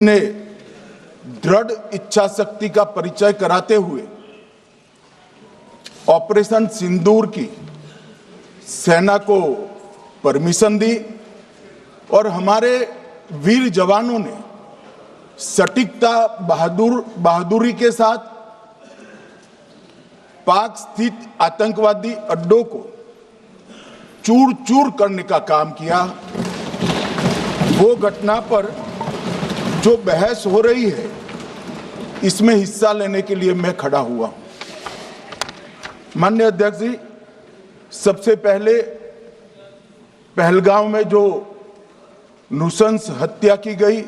ने दृढ़ इच्छा शक्ति का परिचय कराते हुए ऑपरेशन सिंदूर की सेना को परमिशन दी और हमारे वीर जवानों ने सटीकता बहादुरी के साथ पाक स्थित आतंकवादी अड्डों को चूर चूर करने का काम किया। वो घटना पर जो बहस हो रही है, इसमें हिस्सा लेने के लिए मैं खड़ा हुआ हूं। माननीय अध्यक्ष जी, सबसे पहले पहलगांव में जो नृशंस हत्या की गई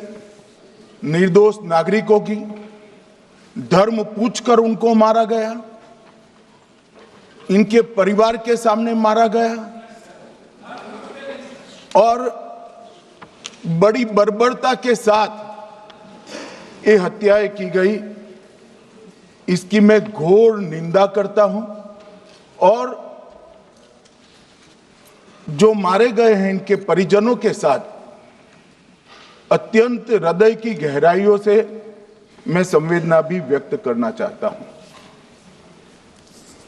निर्दोष नागरिकों की, धर्म पूछकर उनको मारा गया, इनके परिवार के सामने मारा गया और बड़ी बर्बरता के साथ ये हत्याएं की गई, इसकी मैं घोर निंदा करता हूं। और जो मारे गए हैं इनके परिजनों के साथ अत्यंत हृदय की गहराइयों से मैं संवेदना भी व्यक्त करना चाहता हूं।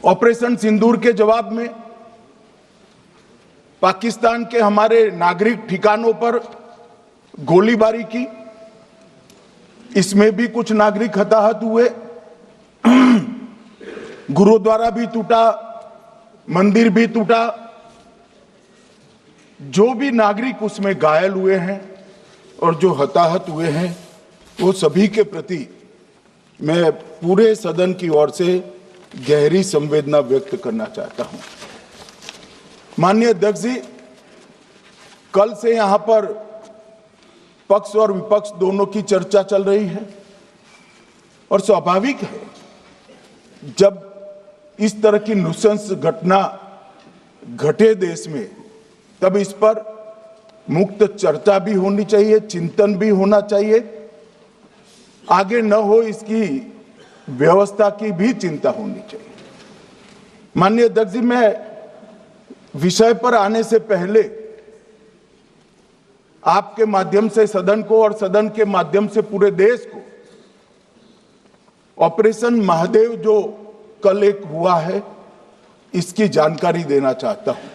ऑपरेशन सिंदूर के जवाब में पाकिस्तान के हमारे नागरिक ठिकानों पर गोलीबारी की, इसमें भी कुछ नागरिक हताहत हुए, गुरुद्वारा भी टूटा, मंदिर भी टूटा। जो भी नागरिक उसमें घायल हुए हैं और जो हताहत हुए हैं, वो सभी के प्रति मैं पूरे सदन की ओर से गहरी संवेदना व्यक्त करना चाहता हूं। माननीय अध्यक्ष जी, कल से यहां पर पक्ष और विपक्ष दोनों की चर्चा चल रही है और स्वाभाविक है, जब इस तरह की नृशंस घटना घटे देश में, तब इस पर मुक्त चर्चा भी होनी चाहिए, चिंतन भी होना चाहिए, आगे न हो इसकी व्यवस्था की भी चिंता होनी चाहिए। माननीय अध्यक्ष जी, मैं विषय पर आने से पहले आपके माध्यम से सदन को और सदन के माध्यम से पूरे देश को ऑपरेशन महादेव जो कल एक हुआ है, इसकी जानकारी देना चाहता हूं।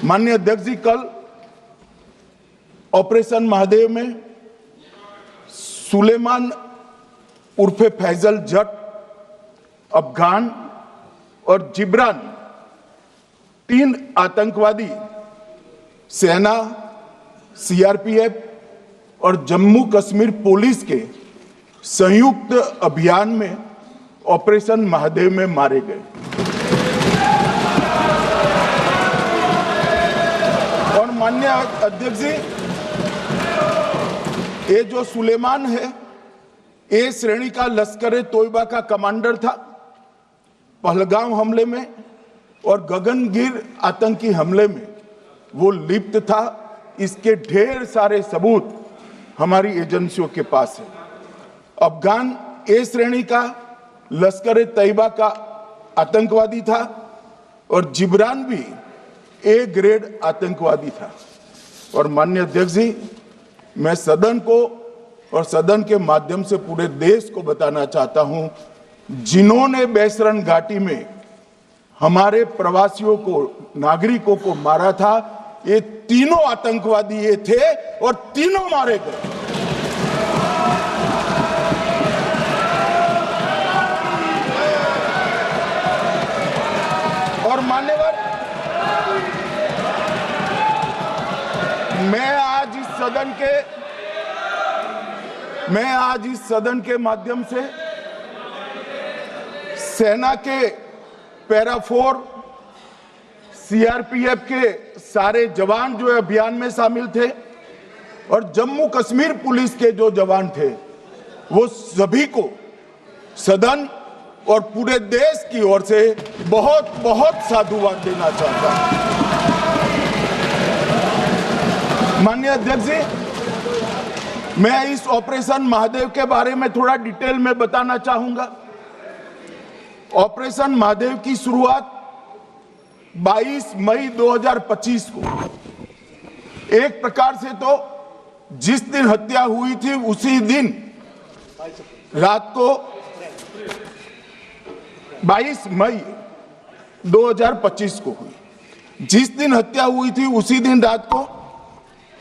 माननीय अध्यक्ष जी, कल ऑपरेशन महादेव में सुलेमान उर्फे फैजल जट, अफगान और जिब्रान, 3 आतंकवादी सेना, सीआरपीएफ और जम्मू कश्मीर पुलिस के संयुक्त अभियान में ऑपरेशन महादेव में मारे गए। और माननीय अध्यक्ष जी, ये जो सुलेमान है, ए श्रेणी का लश्कर तोयबा का कमांडर था। पहलगाम हमले में और गगनगिर आतंकी हमले में वो लिप्त था। इसके ढेर सारे सबूत हमारी एजेंसियों के पास है। अफगान ए श्रेणी का लश्कर तैयबा का आतंकवादी था और जिब्रान भी ए ग्रेड आतंकवादी था। और माननीय अध्यक्ष जी, मैं सदन को और सदन के माध्यम से पूरे देश को बताना चाहता हूं, जिन्होंने बैसरन घाटी में हमारे प्रवासियों को, नागरिकों को मारा था, ये तीनों आतंकवादी ये थे और तीनों मारे गए। और मान्यवर, मैं आज इस सदन के माध्यम से सेना के पैरा 4, सीआरपीएफ के सारे जवान जो अभियान में शामिल थे और जम्मू कश्मीर पुलिस के जो जवान थे, वो सभी को सदन और पूरे देश की ओर से बहुत बहुत साधुवाद देना चाहता हूं। माननीय अध्यक्ष जी, मैं इस ऑपरेशन महादेव के बारे में थोड़ा डिटेल में बताना चाहूंगा। ऑपरेशन महादेव की शुरुआत 22 मई 2025 को एक प्रकार से तो जिस दिन हत्या हुई थी उसी दिन रात को 22 मई 2025 को हुई। जिस दिन हत्या हुई थी उसी दिन रात को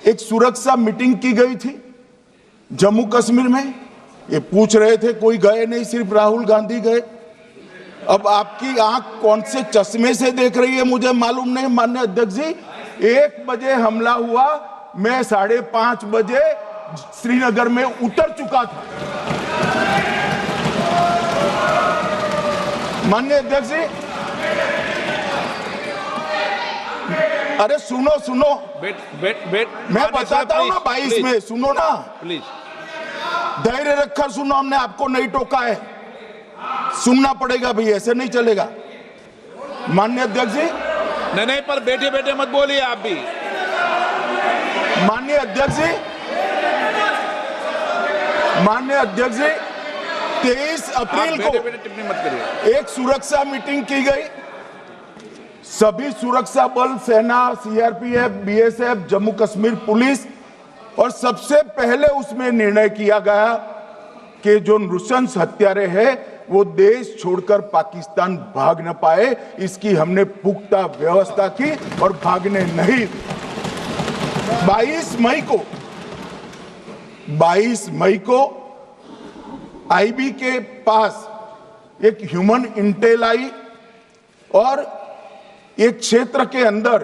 एक सुरक्षा मीटिंग की गई थी जम्मू कश्मीर में। ये पूछ रहे थे, कोई गए नहीं, सिर्फ राहुल गांधी गए। अब आपकी आंख कौन से चश्मे से देख रही है मुझे मालूम नहीं माननीय अध्यक्ष जी। 1 बजे हमला हुआ, मैं 5:30 बजे श्रीनगर में उतर चुका था। माननीय अध्यक्ष जी, अरे सुनो सुनो, मैं बताता हूँ ना 22 में, सुनो ना प्लीज, धैर्य रखकर सुनो, हमने आपको नहीं टोका है, सुनना पड़ेगा भाई, ऐसे नहीं चलेगा। माननीय अध्यक्ष जी, नहीं, पर बैठे बैठे मत बोलिए आप भी। माननीय अध्यक्ष जी, 23 अप्रैल को टिप्पणी मत करिए। एक सुरक्षा मीटिंग की गई। सभी सुरक्षा बल, सेना, CRPF, BSF, Jammu Kashmir police, और सबसे पहले उसमें निर्णय किया गया कि जो नृशंस हत्यारे हैं वो देश छोड़कर पाकिस्तान भाग न पाए, इसकी हमने पुख्ता व्यवस्था की और भागने नहीं। 22 मई को आईबी के पास एक ह्यूमन इंटेल आई और एक क्षेत्र के अंदर,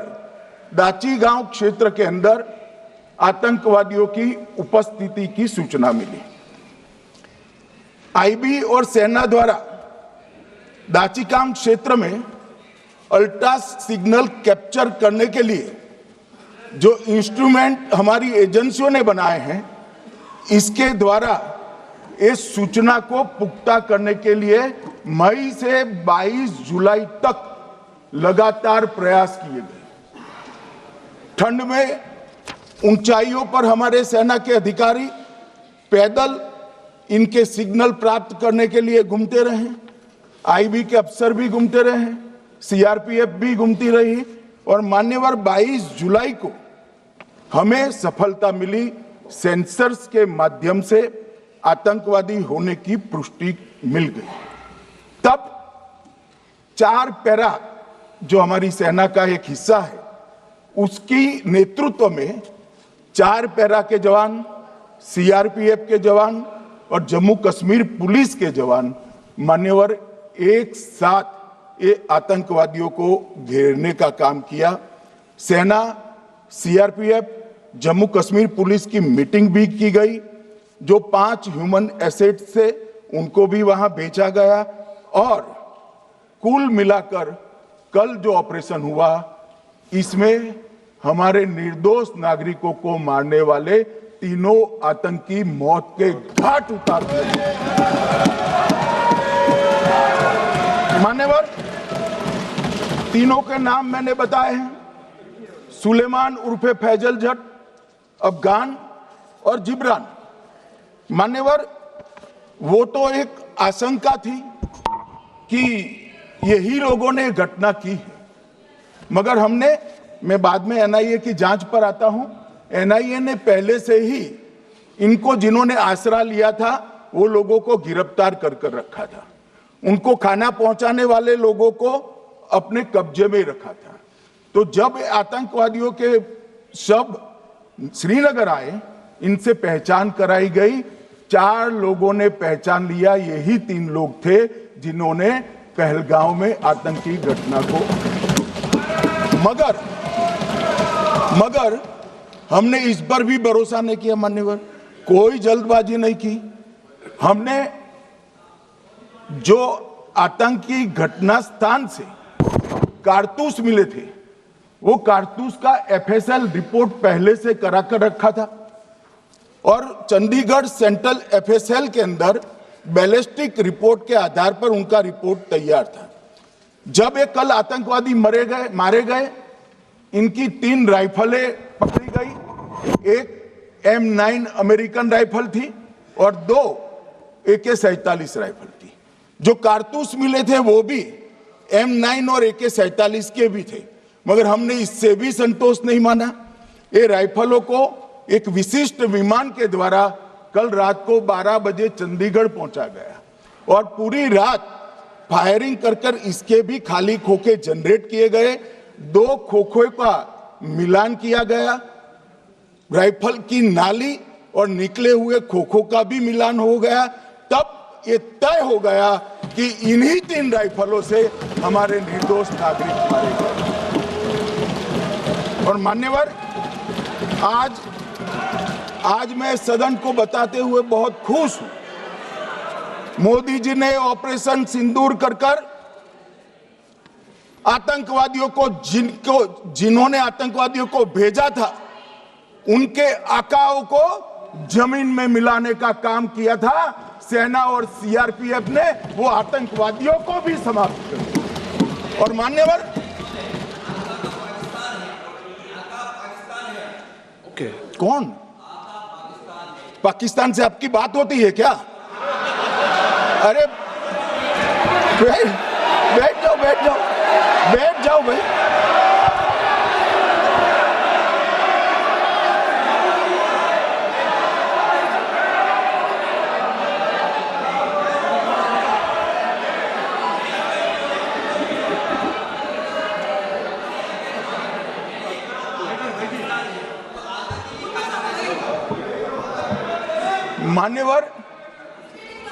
दाची गांव क्षेत्र के अंदर आतंकवादियों की उपस्थिति की सूचना मिली। आईबी और सेना द्वारा दाचीकाम क्षेत्र में अल्ट्रा सिग्नल कैप्चर करने के लिए जो इंस्ट्रूमेंट हमारी एजेंसियों ने बनाए हैं, इसके द्वारा इस सूचना को पुख्ता करने के लिए मई से 22 जुलाई तक लगातार प्रयास किए गए। ठंड में ऊंचाइयों पर हमारे सेना के अधिकारी पैदल इनके सिग्नल प्राप्त करने के लिए घूमते रहे, आईबी के अफसर भी घूमते रहे, सीआरपीएफ भी घूमती रही, और मान्यवर 22 जुलाई को हमें सफलता मिली। सेंसर्स के माध्यम से आतंकवादी होने की पुष्टि मिल गई। तब 4 पैरा जो हमारी सेना का एक हिस्सा है, उसकी नेतृत्व में 4 पैरा के जवान, सीआरपीएफ के जवान और जम्मू कश्मीर पुलिस के जवान मान्यवर एक साथ ये आतंकवादियों को घेरने का काम किया। सेना, सीआरपीएफ, जम्मू कश्मीर पुलिस की मीटिंग भी की गई। जो 5 ह्यूमन एसेट्स थे उनको भी वहां बेचा गया, और कुल मिलाकर कल जो ऑपरेशन हुआ, इसमें हमारे निर्दोष नागरिकों को मारने वाले तीनों आतंकी मौत के घाट उतार दिए। मान्यवर, तीनों के नाम मैंने बताए हैं, सुलेमान उर्फे फैजल जट, अफगान और जिब्रान। मान्यवर, वो तो एक आशंका थी कि यही लोगों ने घटना की है, मगर मैं बाद में एनआईए की जांच पर आता हूं, एनआईए ने पहले से ही इनको, जिन्होंने आसरा लिया था, वो लोगों को गिरफ्तार कर रखा था। उनको खाना पहुंचाने वाले लोगों को अपने कब्जे में रखा था। तो जब आतंकवादियों के शव श्रीनगर आए, इनसे पहचान कराई गई। 4 लोगों ने पहचान लिया, यही 3 लोग थे जिन्होंने पहलगांव में आतंकी घटना को, मगर हमने इस पर भी भरोसा नहीं किया मान्यवर, कोई जल्दबाजी नहीं की। हमने जो आतंकी घटना स्थान से कारतूस मिले थे, वो कारतूस का एफएसएल रिपोर्ट पहले से करा कर रखा था, और चंडीगढ़ सेंट्रल एफएसएल के अंदर बैलिस्टिक रिपोर्ट के आधार पर उनका रिपोर्ट तैयार था। जब ये कल आतंकवादी मारे गए, इनकी 3 राइफलें पकड़ी गई। एक M9 अमेरिकन राइफल थी और 2 AK-47 राइफल थी। जो कारतूस मिले थे वो भी M9 और AK-47 के भी थे, मगर हमने इससे भी संतोष नहीं माना। ये राइफलों को एक विशिष्ट विमान के द्वारा कल रात को 12 बजे चंडीगढ़ पहुंचा गया और पूरी रात फायरिंग कर कर इसके भी खाली खोखे जनरेट किए गए, 2 खोखों का मिलान किया गया, राइफल की नाली और निकले हुए खोखों का भी मिलान हो गया। तब ये तय हो गया कि इन्हीं 3 राइफलों से हमारे निर्दोष नागरिक मारे गए। और मान्यवर, आज मैं सदन को बताते हुए बहुत खुश हूं। मोदी जी ने ऑपरेशन सिंदूर कर आतंकवादियों को जिन्होंने आतंकवादियों को भेजा था उनके आकाओं को जमीन में मिलाने का काम किया था। सेना और सीआरपीएफ ने वो आतंकवादियों को भी समाप्त कर दिया। और मान्यवर, कौन पाकिस्तान से आपकी बात होती है क्या? अरे बैठ जाओ भाई।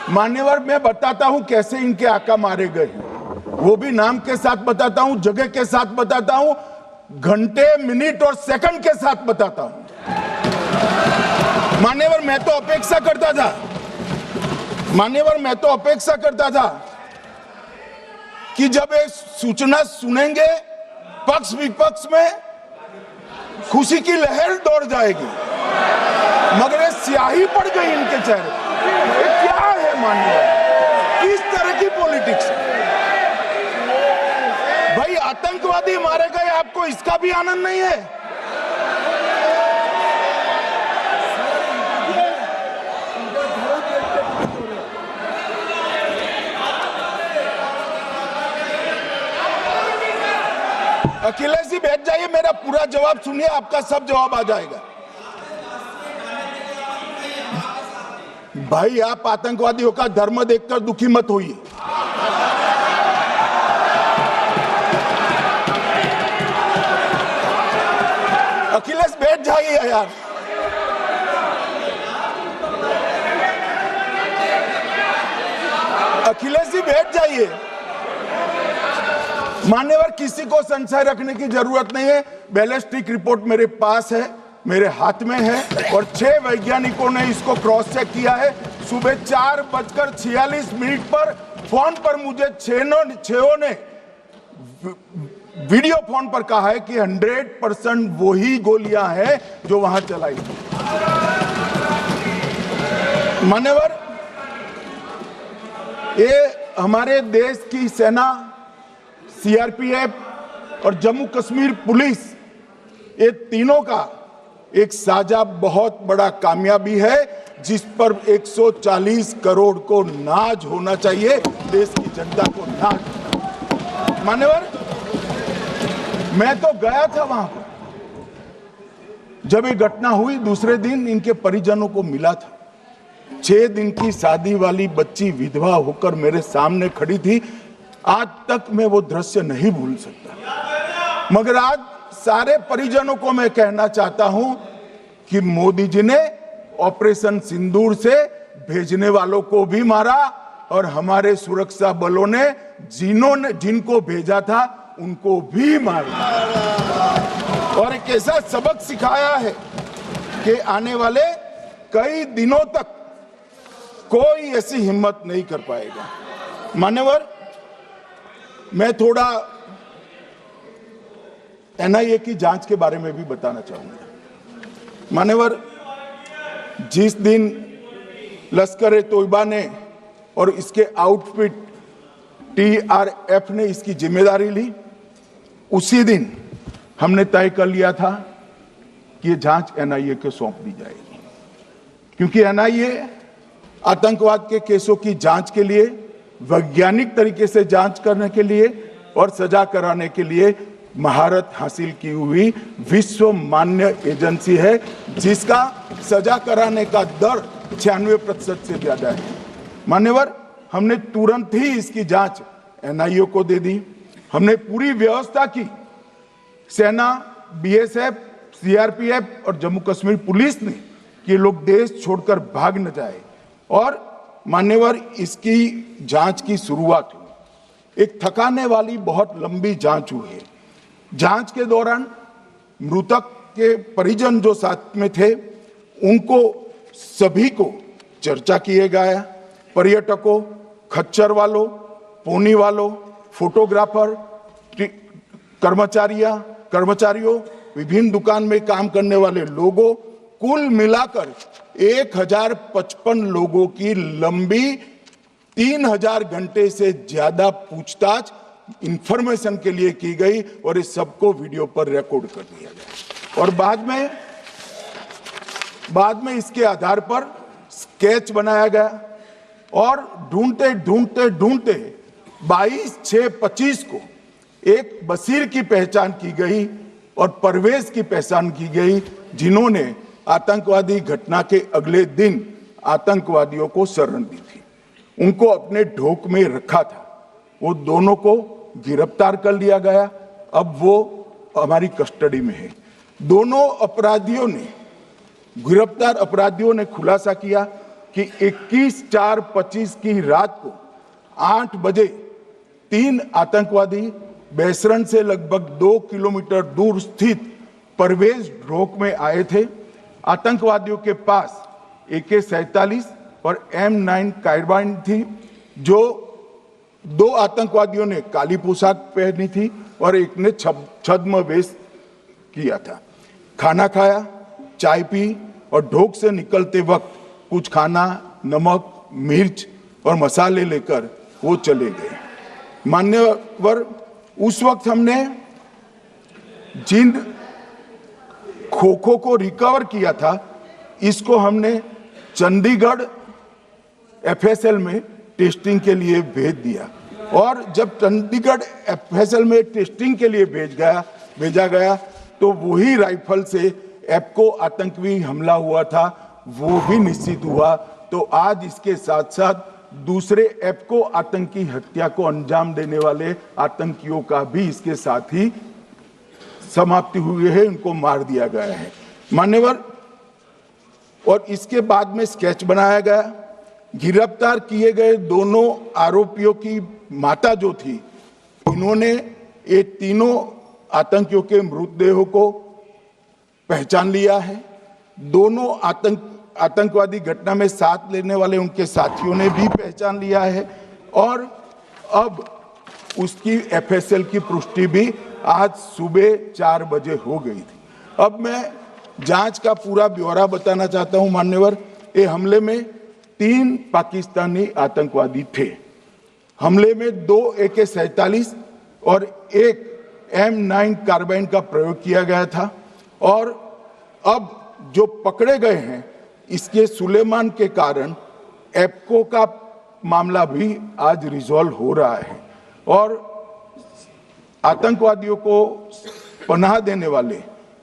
मान्यवर, मैं बताता हूं कैसे इनके आका मारे गए, वो भी नाम के साथ बताता हूं, जगह के साथ बताता हूं, घंटे, मिनट और सेकंड के साथ बताता हूं। मान्यवर, मैं तो अपेक्षा करता था कि जब एक सूचना सुनेंगे पक्ष विपक्ष में खुशी की लहर दौड़ जाएगी, मगर ये स्याही पड़ गई इनके चेहरे। ये क्या है मान्यवर, किस तरह की पॉलिटिक्स? भाई आतंकवादी मारे गए, आपको इसका भी आनंद नहीं है? अखिलेश जी बैठ जाइए, मेरा पूरा जवाब सुनिए, आपका सब जवाब आ जाएगा। भाई आप आतंकवादियों का धर्म देखकर दुखी मत होइए। अखिलेश बैठ जाइए यार। अखिलेश जी बैठ जाइए। मान्यवर, किसी को संशय रखने की जरूरत नहीं है। बैलिस्टिक रिपोर्ट मेरे पास है, मेरे हाथ में है और 6 वैज्ञानिकों ने इसको क्रॉस चेक किया है। सुबह 4:46 पर फोन पर मुझे 6 ने वीडियो फोन पर कहा है कि 100% वही गोलियां हैं जो वहां चलाई। मान्यवर, ये हमारे देश की सेना, सीआरपीएफ और जम्मू कश्मीर पुलिस, ये तीनों का एक साझा बहुत बड़ा कामयाबी है, जिस पर 140 करोड़ को नाज होना चाहिए, देश की जनता को नाज। मान्यवर, मैं तो गया था वहां पर जब ये घटना हुई। दूसरे दिन इनके परिजनों को मिला था। 6 दिन की शादी वाली बच्ची विधवा होकर मेरे सामने खड़ी थी। आज तक मैं वो दृश्य नहीं भूल सकता। मगर आज सारे परिजनों को मैं कहना चाहता हूं कि मोदी जी ने ऑपरेशन सिंदूर से भेजने वालों को भी मारा और हमारे सुरक्षा बलों ने जिनको भेजा था उनको भी मारा और एक ऐसा सबक सिखाया है कि आने वाले कई दिनों तक कोई ऐसी हिम्मत नहीं कर पाएगा। मान्यवर, मैं थोड़ा एनआईए की जांच के बारे में भी बताना चाहूंगा। मान्यवर, जिस दिन लश्कर-ए-तोयबा ने और इसके आउटफिट टीआरएफ ने इसकी जिम्मेदारी ली, उसी दिन हमने तय कर लिया था कि ये जांच एनआईए को सौंप दी जाएगी, क्योंकि एनआईए आतंकवाद के केसों की जांच के लिए, वैज्ञानिक तरीके से जांच करने के लिए और सजा कराने के लिए महारत हासिल की हुई विश्व मान्य एजेंसी है, जिसका सजा कराने का दर 96% से ज्यादा है। मान्यवर, हमने तुरंत ही इसकी जांच एनआईए को दे दी। हमने पूरी व्यवस्था की, सेना, बीएसएफ, सीआरपीएफ और जम्मू कश्मीर पुलिस ने कि लोग देश छोड़कर भाग न जाए। और मान्यवर, इसकी जांच की शुरुआत हुई। एक थकाने वाली बहुत लंबी जांच हुई है। जांच के दौरान मृतक के परिजन जो साथ में थे, उनको सभी को चर्चा किए गया। पर्यटकों, खच्चर वालों, पोनी वालों, फोटोग्राफर, कर्मचारियों, विभिन्न दुकान में काम करने वाले लोगों, कुल मिलाकर 1055 लोगों की लंबी 3000 घंटे से ज्यादा पूछताछ इंफॉर्मेशन के लिए की गई और इस सबको वीडियो पर रिकॉर्ड कर दिया गया। और बाद में इसके आधार पर स्केच बनाया गया और ढूंढते 22/6/25 को एक बशीर की पहचान की गई और परवेज की पहचान की गई, जिन्होंने आतंकवादी घटना के अगले दिन आतंकवादियों को शरण दी थी। उनको अपने ढोक में रखा था। वो दोनों को गिरफ्तार कर लिया गया। अब वो हमारी कस्टडी में है। दोनों गिरफ्तार अपराधियों ने खुलासा किया कि 21/4/25 की रात को 8 बजे 3 आतंकवादी बेसरन से लगभग 2 किलोमीटर दूर स्थित परवेज ढोक में आए थे। आतंकवादियों के पास AK-47 और M9 कार्बाइन थी। जो 2 आतंकवादियों ने काली पोशाक पहनी थी और एक ने छद्म वेश किया था। खाना खाया, चाय पी और ढोक से निकलते वक्त कुछ खाना, नमक, मिर्च और मसाले लेकर वो चले गए। मान्यवर, उस वक्त हमने जिन खोखो को रिकवर किया था, इसको हमने चंडीगढ़ FSL में टेस्टिंग के लिए भेज दिया। और जब चंडीगढ़ FSL में टेस्टिंग के लिए भेजा गया तो वही राइफल से एप्को आतंकी हमला हुआ था, वो भी निश्चित हुआ। तो आज इसके साथ साथ दूसरे एप्को आतंकी हत्या को अंजाम देने वाले आतंकियों का भी इसके साथ ही समाप्ति हुई है, उनको मार दिया गया है। मान्यवर, और इसके बाद में स्केच बनाया गया। गिरफ्तार किए गए दोनों आरोपियों की माता जो थी, इन्होंने ये तीनों आतंकियों के मृतदेहों को पहचान लिया है। दोनों आतंकवादी घटना में साथ लेने वाले उनके साथियों ने भी पहचान लिया है। और अब उसकी FSL की पुष्टि भी आज सुबह 4 बजे हो गई थी। अब मैं जांच का पूरा ब्यौरा बताना चाहता हूं। मान्यवर, ये हमले में 3 पाकिस्तानी आतंकवादी थे। हमले में 2 AK-47 और 1 M9 कार्बाइन का प्रयोग किया गया था। और अब जो पकड़े गए हैं, इसके सुलेमान के कारण एप्को का मामला भी आज रिजॉल्व हो रहा है और आतंकवादियों को पनाह देने वाले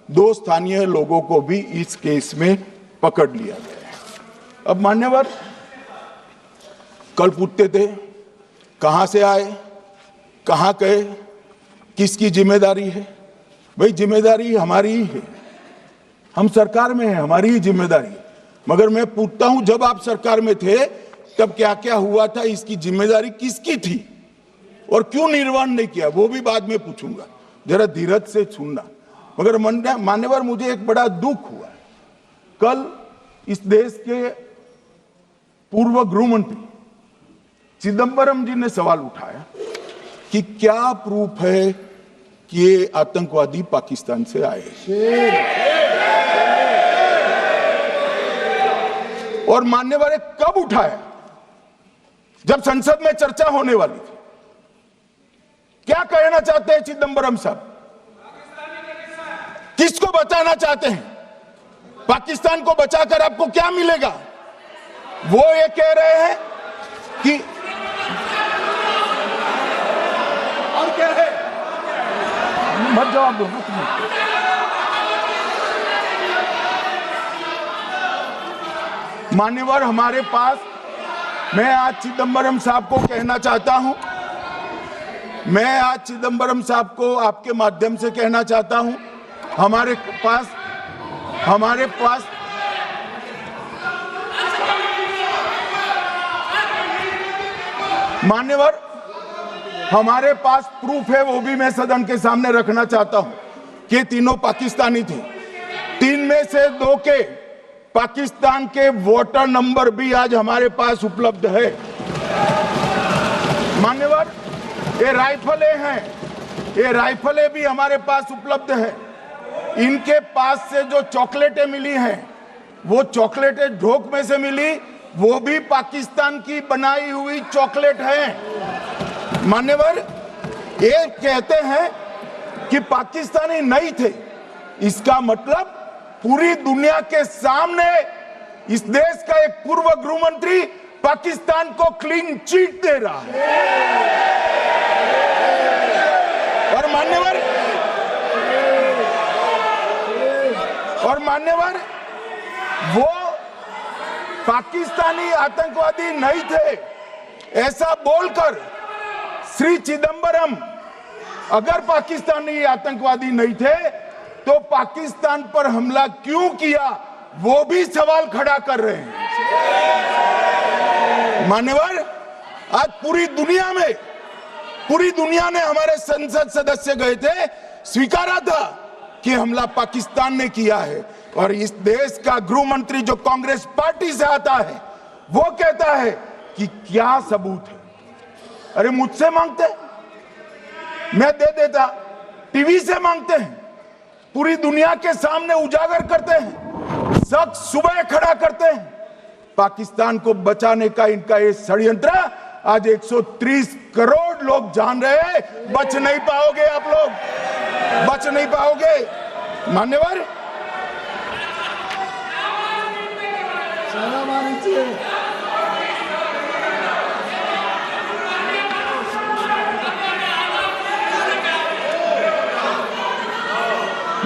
2 स्थानीय लोगों को भी इस केस में पकड़ लिया गया है। अब मान्यवर, कल पूछते थे कहां से आए, कहां गए, किसकी जिम्मेदारी है। भाई, जिम्मेदारी हमारी ही है। हम सरकार में हैं, हमारी ही जिम्मेदारी है। मगर मैं पूछता हूं, जब आप सरकार में थे तब क्या क्या हुआ था, इसकी जिम्मेदारी किसकी थी और क्यों निर्वहन नहीं किया, वो भी बाद में पूछूंगा। जरा धीरज से सुनना। मगर मान्यवर, मुझे एक बड़ा दुख हुआ। कल इस देश के पूर्व गृह मंत्री चिदंबरम जी ने सवाल उठाया कि क्या प्रूफ है कि ये आतंकवादी पाकिस्तान से आए। और मान्यवर, कब उठाया? जब संसद में चर्चा होने वाली थी। क्या कहना चाहते हैं चिदंबरम साहब? किसको बचाना चाहते हैं? पाकिस्तान को बचाकर आपको क्या मिलेगा? वो ये कह रहे हैं कि और क्या है? मत जवाब दो ना तुम। मान्यवर, हमारे पास, मैं आज चिदम्बरम साहब को कहना चाहता हूं, मैं आज चिदम्बरम साहब को आपके माध्यम से कहना चाहता हूं, हमारे पास मान्यवर, हमारे पास प्रूफ है, वो भी मैं सदन के सामने रखना चाहता हूं कि तीनों पाकिस्तानी थे। 3 में से 2 के पाकिस्तान के वोटर नंबर भी आज हमारे पास उपलब्ध है। मान्यवर, ये राइफलें हैं, ये राइफलें भी हमारे पास उपलब्ध है। इनके पास से जो चॉकलेटें मिली हैं, वो चॉकलेटें ढोक में से मिली, वो भी पाकिस्तान की बनाई हुई चॉकलेट है। मान्यवर, ये कहते हैं कि पाकिस्तानी नहीं थे, इसका मतलब पूरी दुनिया के सामने इस देश का एक पूर्व गृह मंत्री पाकिस्तान को क्लीन चिट दे रहा है। और मान्यवर, वो पाकिस्तानी आतंकवादी नहीं थे ऐसा बोलकर श्री चिदम्बरम अगर पाकिस्तानी आतंकवादी नहीं थे तो पाकिस्तान पर हमला क्यों किया, वो भी सवाल खड़ा कर रहे हैं। मान्यवर, आज पूरी दुनिया ने हमारे संसद सदस्य गए थे, स्वीकारा था कि हमला पाकिस्तान ने किया है। और इस देश का गृह मंत्री जो कांग्रेस पार्टी से आता है, वो कहता है कि क्या सबूत है। अरे मुझसे मांगते, मैं दे देता, टीवी से मांगते हैं, पूरी दुनिया के सामने उजागर करते हैं, सब सुबह खड़ा करते हैं। पाकिस्तान को बचाने का इनका ये षड्यंत्र आज 130 करोड़ लोग जान रहे हैं। बच नहीं पाओगे आप लोग, बच नहीं पाओगे। मान्यवर,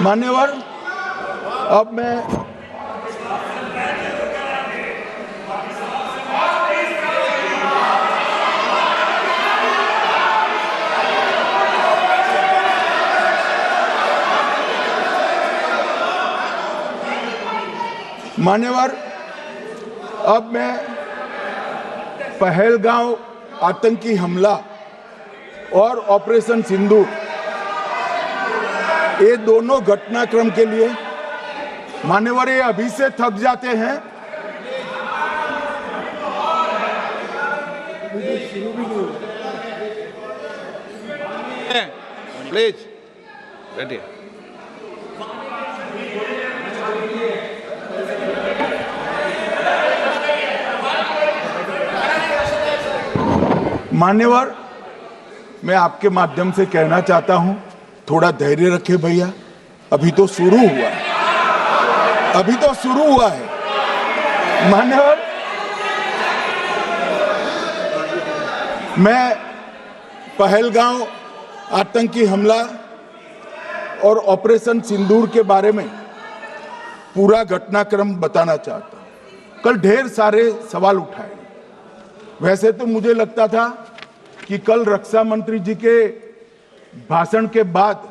मान्यवर, अब मैं पहलगांव आतंकी हमला और ऑपरेशन सिंदूर, ये दोनों घटनाक्रम के लिए मान्यवर ये अभी से थक जाते हैं। प्लीज बैठिए। मान्यवर, मैं आपके माध्यम से कहना चाहता हूं, थोड़ा धैर्य रखे भैया, अभी तो शुरू हुआ है, अभी तो शुरू हुआ है। मान्यवर, मैं पहलगांव आतंकी हमला और ऑपरेशन सिंदूर के बारे में पूरा घटनाक्रम बताना चाहता हूं। कल ढेर सारे सवाल उठाए। वैसे तो मुझे लगता था कि कल रक्षा मंत्री जी के भाषण के बाद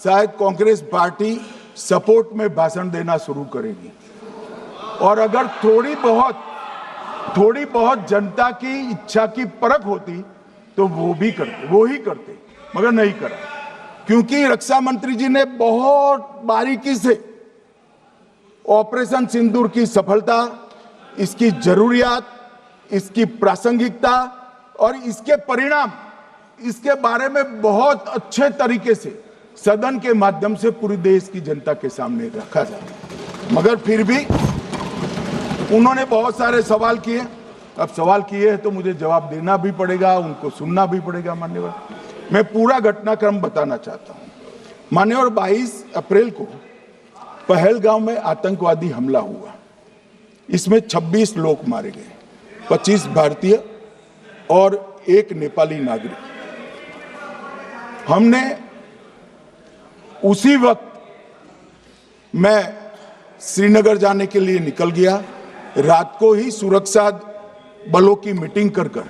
शायद कांग्रेस पार्टी सपोर्ट में भाषण देना शुरू करेगी और अगर थोड़ी बहुत जनता की इच्छा की परख होती तो वो ही करते, मगर नहीं करा, क्योंकि रक्षा मंत्री जी ने बहुत बारीकी से ऑपरेशन सिंदूर की सफलता, इसकी जरूरियात, इसकी प्रासंगिकता और इसके परिणाम, इसके बारे में बहुत अच्छे तरीके से सदन के माध्यम से पूरी देश की जनता के सामने रखा जाता। मगर फिर भी उन्होंने बहुत सारे सवाल किए। अब सवाल किए हैं तो मुझे जवाब देना भी पड़ेगा, उनको सुनना भी पड़ेगा। मान्यवर, मैं पूरा घटनाक्रम बताना चाहता हूं। मान्यवर, 22 अप्रैल को पहलगांव में आतंकवादी हमला हुआ। इसमें 26 लोग मारे गए, 25 भारतीय और 1 नेपाली नागरिक। हमने उसी वक्त मैं श्रीनगर जाने के लिए निकल गया। रात को ही सुरक्षा बलों की मीटिंग कर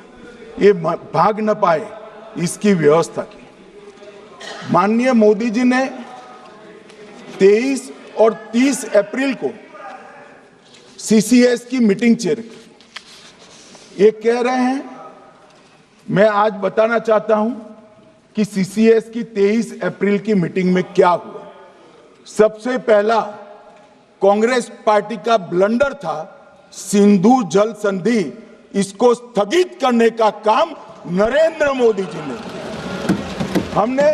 ये भाग न पाए इसकी व्यवस्था की। माननीय मोदी जी ने 23 और 30 अप्रैल को सीसीएस की मीटिंग चेयर की। ये कह रहे हैं, मैं आज बताना चाहता हूं कि सीसीएस की 23 अप्रैल की मीटिंग में क्या हुआ। सबसे पहला कांग्रेस पार्टी का ब्लंडर था सिंधु जल संधि, इसको स्थगित करने का काम नरेंद्र मोदी जी ने किया। हमने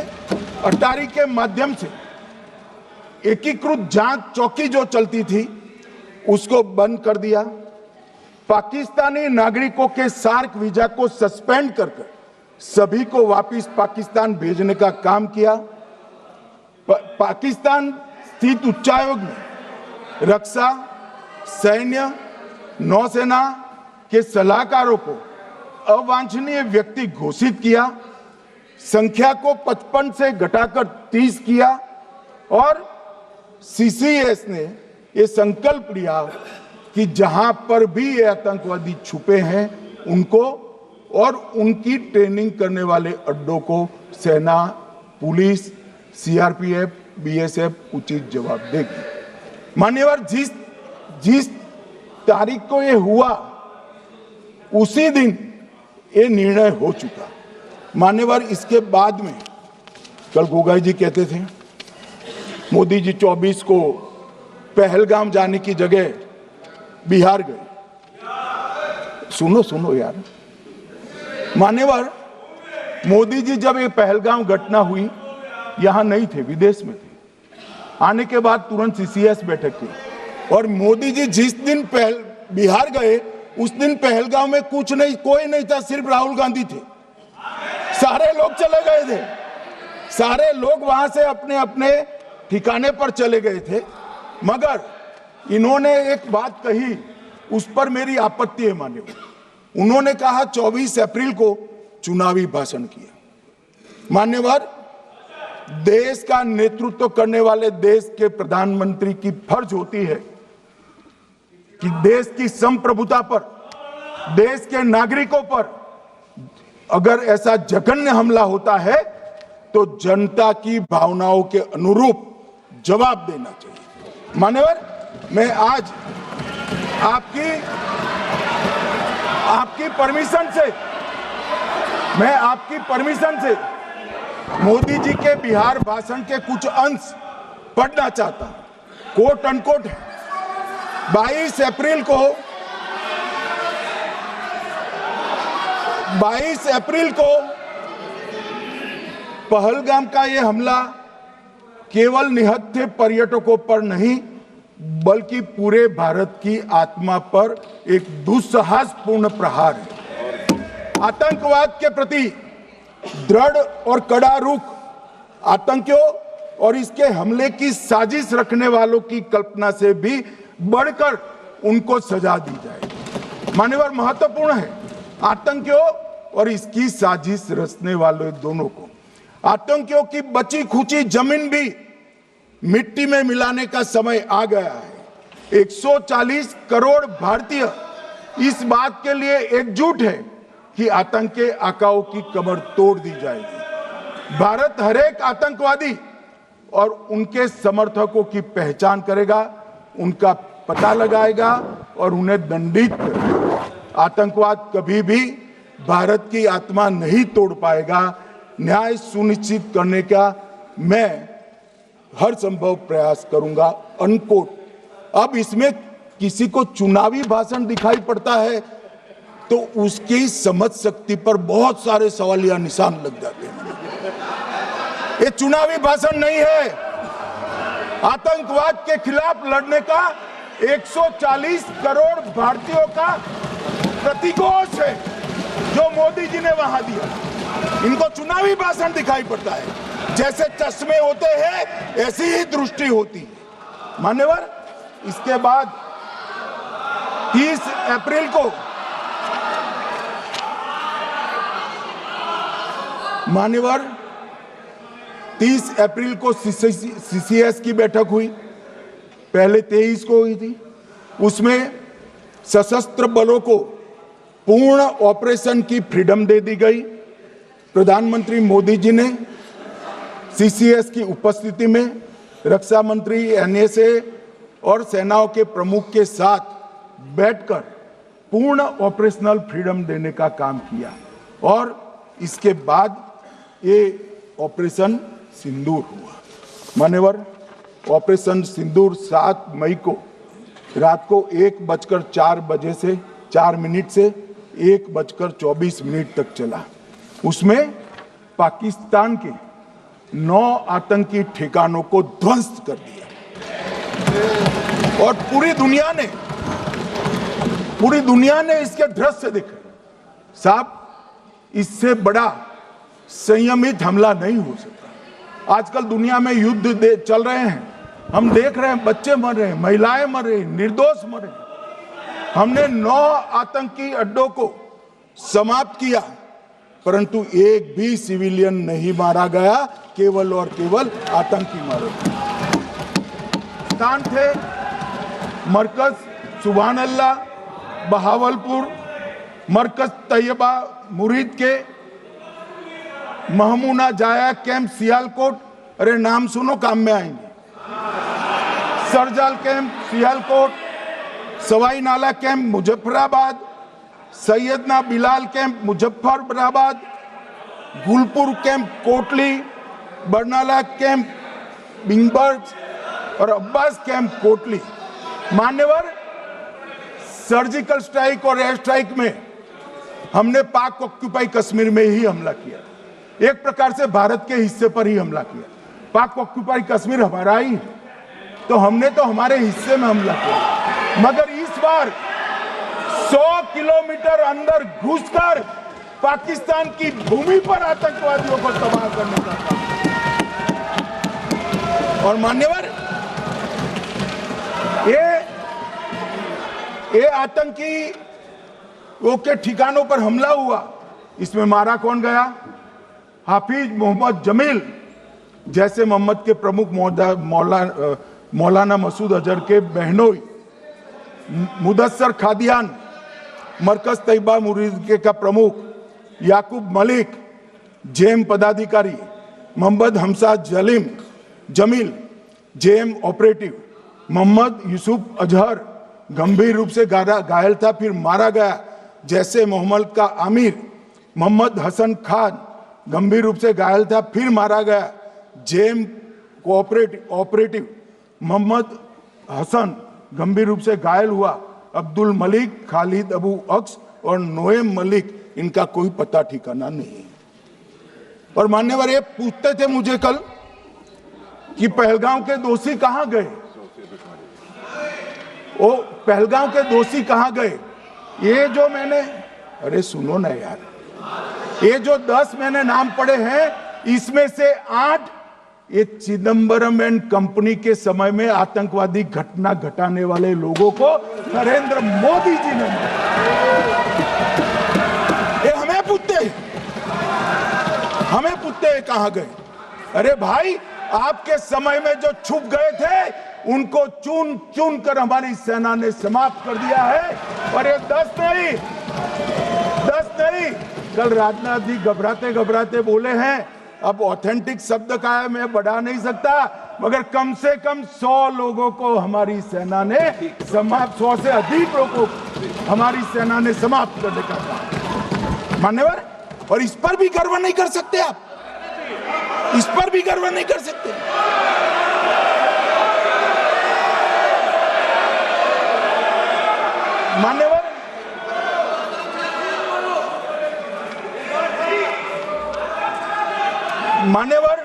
अटारी के माध्यम से एकीकृत जांच चौकी जो चलती थी उसको बंद कर दिया। पाकिस्तानी नागरिकों के सार्क वीजा को सस्पेंड कर सभी को वापस पाकिस्तान भेजने का काम किया। पाकिस्तान स्थित उच्चायोग में रक्षा, सैन्य, नौसेना के सलाहकारों को अवांछनीय व्यक्ति घोषित किया। संख्या को 55 से घटाकर 30 किया और सीसीएस ने ये संकल्प लिया कि जहां पर भी ये आतंकवादी छुपे हैं उनको और उनकी ट्रेनिंग करने वाले अड्डों को सेना, पुलिस, सीआरपीएफ, बीएसएफ उचित जवाब देगी। मान्यवर, जिस तारीख को ये हुआ उसी दिन ये निर्णय हो चुका। मान्यवर, इसके बाद में कल गोगाई जी कहते थे मोदी जी 24 को पहलगाम जाने की जगह बिहार गए। सुनो यार। मान्यवर, मोदी जी जब ये पहलगाम घटना हुई यहां नहीं थे, विदेश में थे। आने के बाद तुरंत सीसीएस बैठक की और मोदी जी जिस दिन बिहार गए उस दिन पहलगाम में कुछ नहीं, कोई नहीं था, सिर्फ राहुल गांधी थे। सारे लोग चले गए थे, सारे लोग वहां से अपने अपने ठिकाने पर चले गए थे। मगर इन्होंने एक बात कही, उस पर मेरी आपत्ति है। मान्यवर, उन्होंने कहा 24 अप्रैल को चुनावी भाषण किया। मान्यवर, देश का नेतृत्व करने वाले देश के प्रधानमंत्री की फर्ज होती है कि देश की संप्रभुता पर, देश के नागरिकों पर अगर ऐसा जघन्य हमला होता है तो जनता की भावनाओं के अनुरूप जवाब देना चाहिए। मान्यवर, मैं आज आपकी परमिशन से मोदी जी के बिहार भाषण के कुछ अंश पढ़ना चाहता हूं। कोट अनकोट है। 22 अप्रैल को पहलगाम का यह हमला केवल निहत्थे पर्यटकों पर नहीं बल्कि पूरे भारत की आत्मा पर एक दुस्साहसपूर्ण प्रहार है। आतंकवाद के प्रति दृढ़ और कड़ा रुख, आतंकियों और इसके हमले की साजिश रखने वालों की कल्पना से भी बढ़कर उनको सजा दी जाए। मान्यवर, महत्वपूर्ण है आतंकियों और इसकी साजिश रचने वाले दोनों को। आतंकियों की बची खुची जमीन भी मिट्टी में मिलाने का समय आ गया है। 140 करोड़ भारतीय इस बात के लिए एकजुट है कि आतंक के आकाओं की कमर तोड़ दी जाएगी। भारत हरेक आतंकवादी और उनके समर्थकों की पहचान करेगा, उनका पता लगाएगा और उन्हें दंडित करेगा। आतंकवाद कभी भी भारत की आत्मा नहीं तोड़ पाएगा। न्याय सुनिश्चित करने का मैं हर संभव प्रयास करूंगा। अनकोट। अब इसमें किसी को चुनावी भाषण दिखाई पड़ता है तो उसकी समझ शक्ति पर बहुत सारे सवालिया निशान लग जाते हैं। ये चुनावी भाषण नहीं है, आतंकवाद के खिलाफ लड़ने का 140 करोड़ भारतीयों का प्रतिघोष है जो मोदी जी ने वहां दिया। इनको चुनावी भाषण दिखाई पड़ता है। जैसे चश्मे होते हैं ऐसी ही दृष्टि होती है। मान्यवर, इसके बाद 30 अप्रैल को मान्यवर 30 अप्रैल को सीसीएस की बैठक हुई, पहले 23 को हुई थी। उसमें सशस्त्र बलों को पूर्ण ऑपरेशन की फ्रीडम दे दी गई। प्रधानमंत्री मोदी जी ने सीसीएस की उपस्थिति में रक्षा मंत्री, एनएसए और सेनाओं के प्रमुख के साथ बैठकर पूर्ण ऑपरेशनल फ्रीडम देने का काम किया और इसके बाद ये ऑपरेशन सिंदूर हुआ। मान्यवर, ऑपरेशन सिंदूर 7 मई को रात को 1:04 से 4 मिनट से 1:24 तक चला। उसमें पाकिस्तान के 9 आतंकी ठिकानों को ध्वस्त कर दिया और पूरी दुनिया ने इसके दृश्य देखे। साहब, इससे बड़ा संयमित हमला नहीं हो सकता। आजकल दुनिया में युद्ध चल रहे हैं, हम देख रहे हैं, बच्चे मर रहे हैं, महिलाएं मर रही, निर्दोष मर रहे। हमने 9 आतंकी अड्डों को समाप्त किया, परंतु एक भी सिविलियन नहीं मारा गया, केवल और केवल आतंकी मारे। स्थान थे मरकज सुभान अल्लाह बहावलपुर, मरकज तैयबा मुरीद के, महमूना जाया कैंप सियालकोट, अरे नाम सुनो काम में आएंगे, सरजाल camp Sialkot, Sawai Nala camp Muzaffarabad, Syedna Bilal camp Muzaffarabad, Gulpur camp Kotli, Barnala camp बिंगबर्ग और अब्बास कैंप कोटली। मान्यवर, सर्जिकल स्ट्राइक और एयर स्ट्राइक में हमने पाक ऑक्यूपाई कश्मीर में ही हमला किया, एक प्रकार से भारत के हिस्से पर ही हमला किया। पाक ऑक्यूपाई कश्मीर हमारा ही, तो हमने तो हमारे हिस्से में हमला किया। मगर इस बार 100 किलोमीटर अंदर घुसकर पाकिस्तान की भूमि पर आतंकवादियों को तबाह करने का काम। और मान्यवर, ये आतंकी के ठिकानों पर हमला हुआ, इसमें मारा कौन गया? हाफिज मोहम्मद जमील जैसे मोहम्मद के प्रमुख मौलाना मसूद अजहर के बहनोई, मुदस्सर खादियान मरकज तैयबा मुरीद का प्रमुख, याकूब मलिक जेएम पदाधिकारी, मोहम्मद हमसा जमील जेएम ऑपरेटिव, मोहम्मद यूसुफ अजहर गंभीर रूप से घायल था, फिर मारा गया। जैसे मोहम्मद का आमिर मोहम्मद हसन खान गंभीर रूप से घायल था, फिर मारा गया। जेएम ऑपरेटिव मोहम्मद हसन गंभीर रूप से घायल हुआ। अब्दुल मलिक, खालिद अबू अक्स और नोएम मलिक, इनका कोई पता ठिकाना नहीं। और मान्यवर, ये पूछते थे मुझे कल कि पहलगांव के दोषी कहां गए, वो पहलगांव के दोषी कहां गए? ये जो मैंने, अरे सुनो ना यार, ये जो 10 मैंने नाम पढ़े हैं, इसमें से 8 ये चिदंबरम एंड कंपनी के समय में आतंकवादी घटना घटाने वाले लोगों को नरेंद्र मोदी जी ने मारा। ये हमें पूछते हैं कहां गए? अरे भाई, आपके समय में जो छुप गए थे उनको चुन चुन कर हमारी सेना ने समाप्त कर दिया है। और ये 10 नहीं, कल राजनाथ जी घबराते घबराते बोले हैं, अब ऑथेंटिक शब्द का है, मैं बढ़ा नहीं सकता, मगर कम से कम 100 लोगों को हमारी सेना ने समाप्त, 100 से अधिक लोगों को हमारी सेना ने समाप्त करने का काम। मान्यवर, और इस पर भी गर्व नहीं कर सकते आप, इस पर भी गर्व नहीं कर सकते। मान्यवर,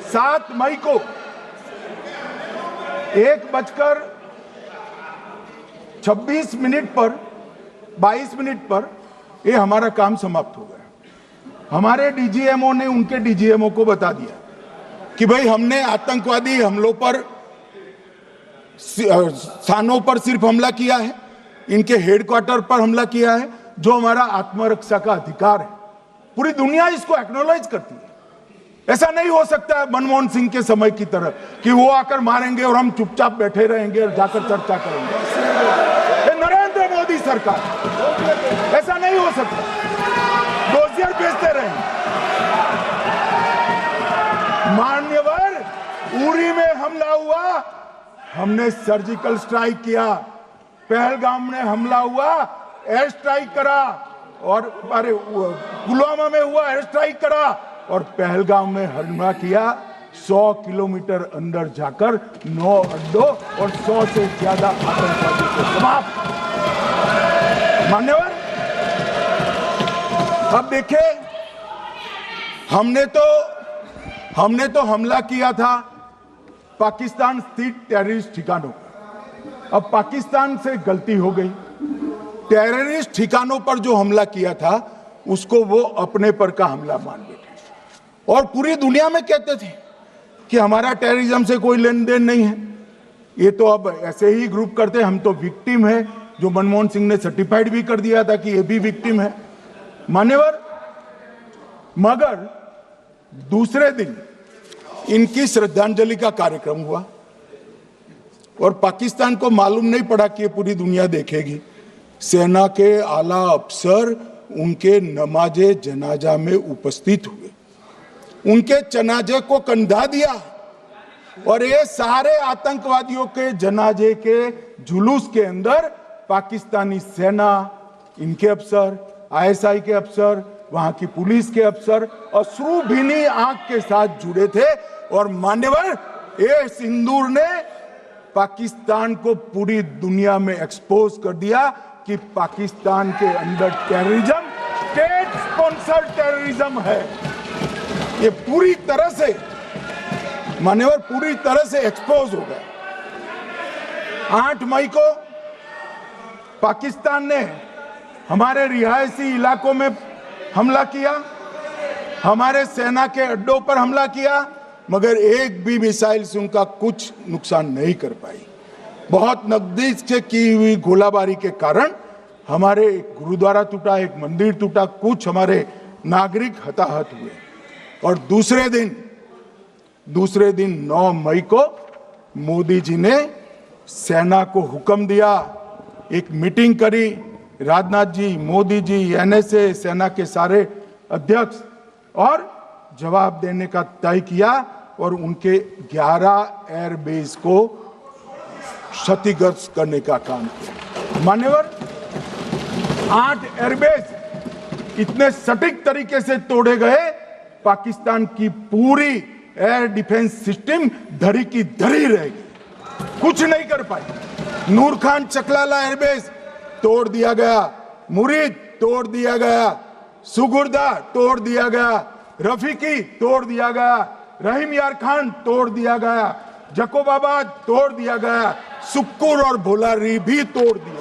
7 मई को 1:22 पर ये हमारा काम समाप्त हो गया। हमारे डीजीएमओ ने उनके डीजीएमओ को बता दिया कि भाई, हमने आतंकवादी हमलों पर स्थानों पर सिर्फ हमला किया है, इनके हेडक्वार्टर पर हमला किया है, जो हमारा आत्मरक्षा का अधिकार है। पूरी दुनिया इसको एक्नॉलेज करती है। ऐसा नहीं हो सकता है मनमोहन सिंह के समय की तरह कि वो आकर मारेंगे और हम चुपचाप बैठे रहेंगे और जाकर चर्चा करेंगे। ये नरेंद्र मोदी सरकार, ऐसा नहीं हो सकता। डोजियर भेजते रहेंगे। मान्यवर, उरी में हमला हुआ, हमने सर्जिकल स्ट्राइक किया। पहलगाम में हमला हुआ, एयर स्ट्राइक करा, और अरे पुलवामा में हुआ, एयर स्ट्राइक करा, और पहलगाम में हमला किया। 100 किलोमीटर अंदर जाकर 9 अड्डों और 100 से ज्यादा आतंकवादियों को समाप्त। मान्यवर, अब देखें, हमने तो हमला किया था पाकिस्तान स्थित टेररिस्ट ठिकानों पर। अब पाकिस्तान से गलती हो गई। टेररिस्ट ठिकानों पर जो हमला किया था उसको वो अपने पर का हमला मान बैठे और पूरी दुनिया में कहते थे कि हमारा टेररिज्म से कोई लेन देन नहीं है। ये तो अब ऐसे ही ग्रुप करते, हम तो विक्टिम है, जो मनमोहन सिंह ने सर्टिफाइड भी कर दिया था कि ये भी विक्टिम है। मान्यवर, मगर दूसरे दिन इनकी श्रद्धांजलि का कार्यक्रम हुआ और पाकिस्तान को मालूम नहीं पड़ा कि ये पूरी दुनिया देखेगी। सेना के आला अफसर उनके नमाजे जनाजा में उपस्थित हुए, उनके जनाजे को कंधा दिया और ये सारे आतंकवादियों के जनाजे के जुलूस के अंदर पाकिस्तानी सेना, इनके अफसर, आईएसआई के अफसर, वहां की पुलिस के अफसर अश्रुभीनी आंख के साथ जुड़े थे। और मान्यवर, ये सिंदूर ने पाकिस्तान को पूरी दुनिया में एक्सपोज कर दिया कि पाकिस्तान के अंदर टेररिज्म, स्टेट स्पॉन्सर्ड टेररिज्म है। ये पूरी तरह से, मान्यवर, पूरी तरह से एक्सपोज हो गया। 8 मई को पाकिस्तान ने हमारे रिहायशी इलाकों में हमला किया, हमारे सेना के अड्डों पर हमला किया, मगर एक भी मिसाइल से उनका कुछ नुकसान नहीं कर पाई। बहुत नजदीक से की हुई गोलाबारी के कारण हमारे एक गुरुद्वारा टूटा, एक मंदिर टूटा, कुछ हमारे नागरिक हताहत हुए। और दूसरे दिन 9 मई को मोदी जी ने सेना को हुक्म दिया, एक मीटिंग करी, राजनाथ जी, मोदी जी, एनएसए, सेना के सारे अध्यक्ष, और जवाब देने का तय किया और उनके 11 एयरबेस को क्षतिग्रस्त करने का काम किया। मान्यवर, 8 एयरबेस इतने सटीक तरीके से तोड़े गए, पाकिस्तान की पूरी एयर डिफेंस सिस्टम धरी की धरी रहेगी, कुछ नहीं कर पाई। नूर खान चकलाला एयरबेस तोड़ दिया गया, मुरीद तोड़ दिया गया, सुगुर्दा तोड़ दिया गया, रफीकी तोड़ दिया गया, रहीम यार खान तोड़ दिया गया, जकोबाबाद तोड़ दिया गया, सुक्कुर और भोलारी भी तोड़ दिए।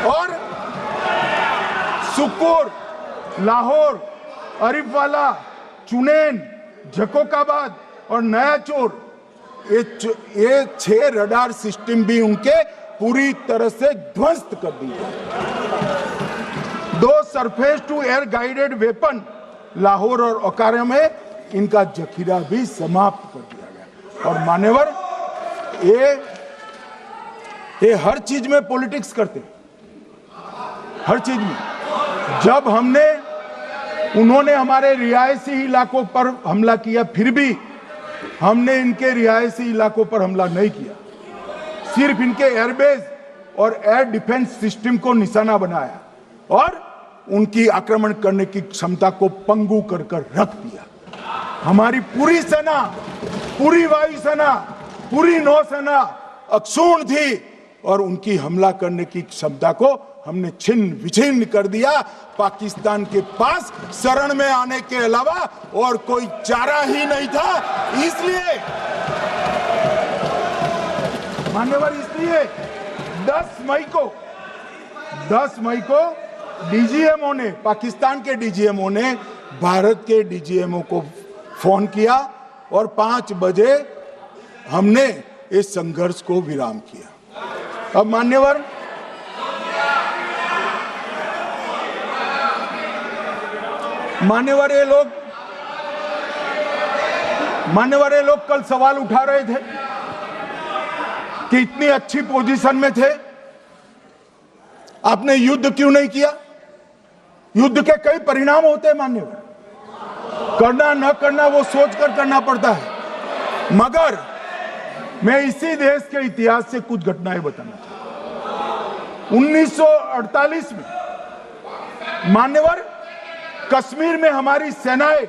और सुक्कुर, लाहौर, अरिफवाला, चुनेन, जकोकाबाद और नया चोर, ये 6 रडार सिस्टम भी उनके पूरी तरह से ध्वस्त कर दिए। 2 surface to air guided weapon Lahore और ओकारा में इनका जखीरा भी समाप्त कर दिया गया। और मान्यवर, ये हर चीज में पॉलिटिक्स करते, हर चीज में। जब उन्होंने हमारे रिहायशी इलाकों पर हमला किया, फिर भी हमने इनके रिहायशी इलाकों पर हमला नहीं किया, सिर्फ इनके एयरबेस और एयर डिफेंस सिस्टम को निशाना बनाया और उनकी आक्रमण करने की क्षमता को पंगु कर रख दिया। हमारी पूरी सेना, पूरी वायुसेना, पूरी नौसेना अक्षुण्ण थी और उनकी हमला करने की क्षमता को हमने छिन्न विछिन्न कर दिया। पाकिस्तान के पास शरण में आने के अलावा और कोई चारा ही नहीं था। इसलिए मान्यवर, इसलिए 10 मई को डीजीएमओ ने, पाकिस्तान के डीजीएमओ ने भारत के डीजीएमओ को फोन किया और 5 बजे हमने इस संघर्ष को विराम किया। अब मान्यवर, मान्यवर ये लोग कल सवाल उठा रहे थे कि इतनी अच्छी पोजीशन में थे, आपने युद्ध क्यों नहीं किया? युद्ध के कई परिणाम होते हैं मान्यवर, करना न करना वो सोचकर करना पड़ता है। मगर मैं इसी देश के इतिहास से कुछ घटनाएं बताना चाहता हूं। 1948 में मान्यवर कश्मीर में हमारी सेनाएं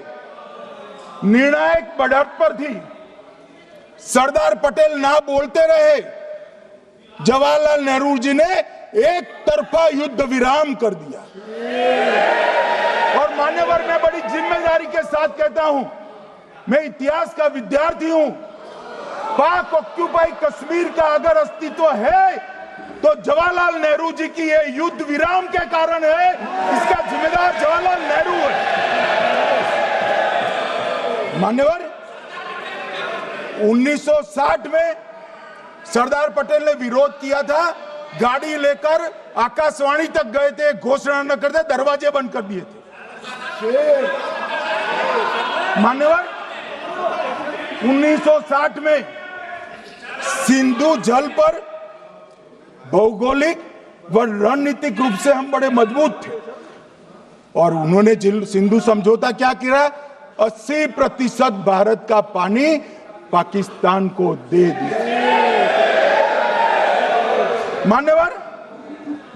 निर्णायक बढ़त पर थी। सरदार पटेल ना बोलते रहे, जवाहरलाल नेहरू जी ने एक तरफा युद्ध विराम कर दिया। और मान्यवर मैं बड़ी जिम्मेदारी के साथ कहता हूं, मैं इतिहास का विद्यार्थी हूं, पाक ऑक्यूपाई कश्मीर का अगर अस्तित्व है तो जवाहरलाल नेहरू जी की ये युद्ध विराम के कारण है। इसका जिम्मेदार जवाहरलाल नेहरू है। मान्यवर 1960 में सरदार पटेल ने विरोध किया था, गाड़ी लेकर आकाशवाणी तक गए थे, घोषणा न करते दरवाजे बंद कर दिए थे। मान्यवर 1960 में सिंधु जल पर भौगोलिक व रणनीतिक रूप से हम बड़े मजबूत थे और उन्होंने सिंधु समझौता क्या किया? 80% भारत का पानी पाकिस्तान को दे दिया। मान्यवर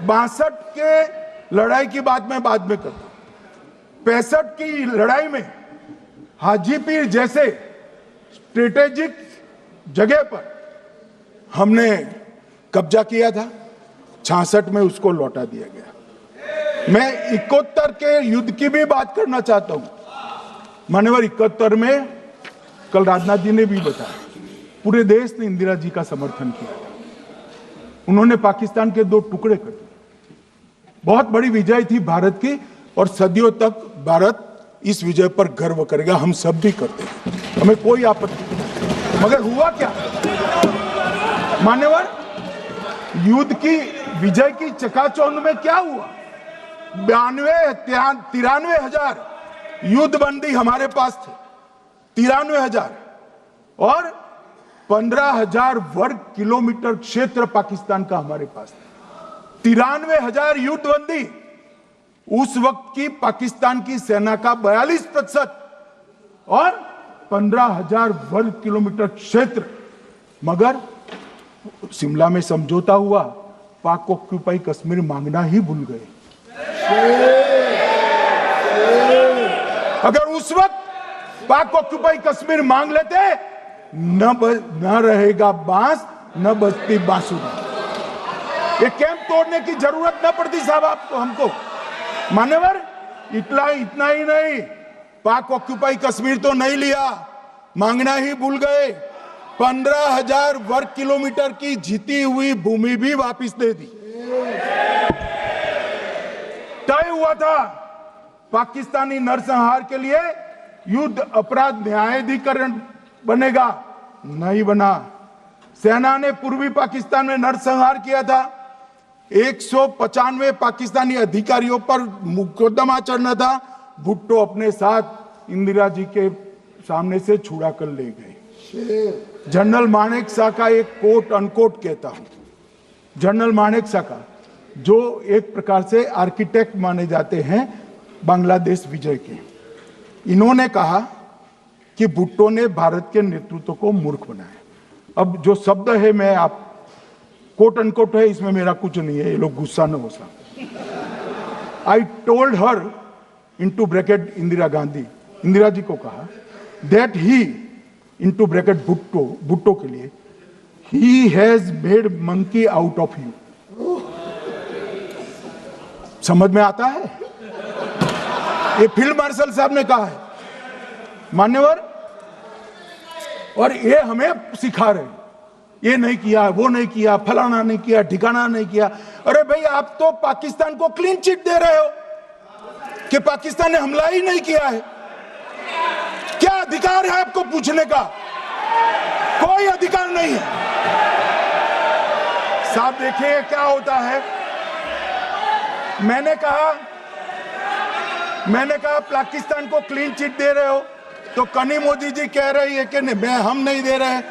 62 के लड़ाई की बात मैं बाद में करता हूं। 65 की लड़ाई में हाजीपीर जैसे स्ट्रेटेजिक जगह पर हमने कब्जा किया था, 66 में उसको लौटा दिया गया। मैं 71 के युद्ध की भी बात करना चाहता हूं। मान्यवर 71 में कल राजनाथ जी ने भी बताया, पूरे देश ने इंदिरा जी का समर्थन किया। उन्होंने पाकिस्तान के 2 टुकड़े कर दिए। बहुत बड़ी विजय थी भारत की और सदियों तक भारत इस विजय पर गर्व करेगा। हम सब भी करते हैं, हमें कोई आपत्ति नहीं। मगर हुआ क्या मान्यवर? युद्ध की विजय की चकाचौंध में क्या हुआ? 93 हजार युद्ध बंदी हमारे पास थे, 93 हजार, और 15,000 वर्ग किलोमीटर क्षेत्र पाकिस्तान का हमारे पास था। 93 हजार युद्ध बंदी, उस वक्त की पाकिस्तान की सेना का 42% और 15,000 वर्ग किलोमीटर क्षेत्र। मगर शिमला में समझौता हुआ, पाक ऑक्यूपाई कश्मीर मांगना ही भूल गए। अगर उस वक्त पाक ऑक्यूपाई कश्मीर मांग लेते, न रहेगा बांस न बजती बांसुरी। ये कैंप तोड़ने की जरूरत न पड़ती साहब आपको, हमको। मान्यवर इतना ही नहीं, पाक ऑक्यूपाई कश्मीर तो नहीं लिया, मांगना ही भूल गए। 15,000 वर्ग किलोमीटर की जीती हुई भूमि भी वापस दे दी। तय हुआ था पाकिस्तानी नरसंहार के लिए युद्ध अपराध न्यायाधिकरण बनेगा, नहीं बना। सेना ने पूर्वी पाकिस्तान में नरसंहार किया था। 195 पाकिस्तानी अधिकारियों पर मुकदमा चढ़ना था। भुट्टो अपने साथ इंदिरा जी के सामने से छुड़ा कर ले गए। जनरल मानेक शॉ का एक कोट अनकोट कहता हूं, जनरल मानेक शॉ का, जो एक प्रकार से आर्किटेक्ट माने जाते हैं बांग्लादेश विजय के, इन्होंने कहा कि भुट्टो ने भारत के नेतृत्व को मूर्ख बनाया। अब जो शब्द है, मैं आप कोट अनकोट है, इसमें मेरा कुछ नहीं है, ये लोग गुस्सा न हो सकते। I told her into bracket Indira Gandhi, Indira ji को कहा, that he into bracket Bhutto के लिए, he has made monkey out of you. समझ में आता है? ये फील्ड मार्शल साहब ने कहा है मान्यवर, और ये हमें सिखा रहे, ये नहीं किया, वो नहीं किया, फलाना नहीं किया, ठिकाना नहीं किया। अरे भाई, आप तो पाकिस्तान को क्लीन चिट दे रहे हो कि पाकिस्तान ने हमला ही नहीं किया है। क्या अधिकार है आपको पूछने का? कोई अधिकार नहीं है साहब। देखिए क्या होता है, मैंने कहा मैंने कहा पाकिस्तान को क्लीन चिट दे रहे हो, तो कनी मोदी जी कह रही है कि नहीं, हम नहीं दे रहे हैं।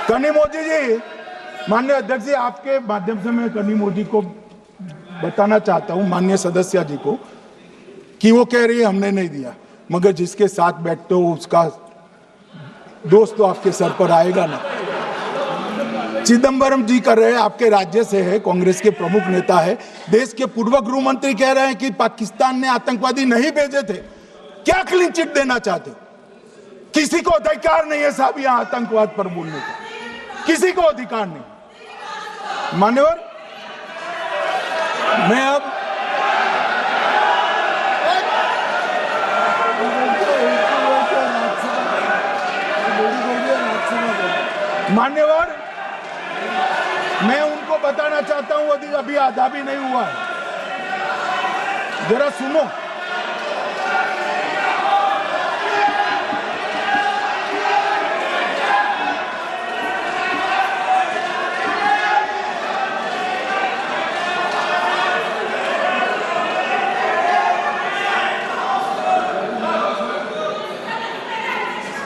कनी मोदी जी, माननीय अध्यक्ष जी, आपके माध्यम से मैं कनी मोदी को बताना चाहता हूं, माननीय सदस्य जी को, कि वो कह रही है हमने नहीं दिया, मगर जिसके साथ बैठते हो उसका दोस्त तो आपके सर पर आएगा ना। चिदम्बरम जी कर रहे हैं, आपके राज्य से है, कांग्रेस के प्रमुख नेता है। देश के पूर्व गृह मंत्री कह रहे हैं कि पाकिस्तान ने आतंकवादी नहीं भेजे थे। क्या क्लीन चिट देना चाहते हो? किसी को अधिकार नहीं है साहब यहां आतंकवाद पर बोलने का, किसी को अधिकार नहीं। मान्यवर, मैं अब मान्यवर, मैं उनको बताना चाहता हूं, अभी आधा भी नहीं हुआ है, जरा सुनो।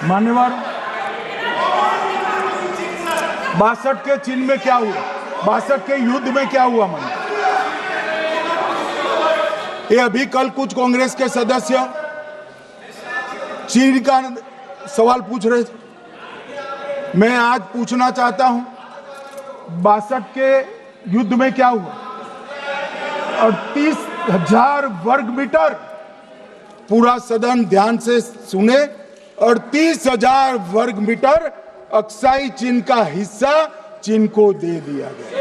मान्यवर, 62 के चिन्ह में क्या हुआ, 62 के युद्ध में क्या हुआ? ये अभी कल कुछ कांग्रेस के सदस्य चीन का सवाल पूछ रहे थे, मैं आज पूछना चाहता हूं 62 के युद्ध में क्या हुआ? 38,000 वर्ग मीटर, पूरा सदन ध्यान से सुने, 38,000 वर्ग मीटर अक्साई चीन का हिस्सा चीन को दे दिया गया,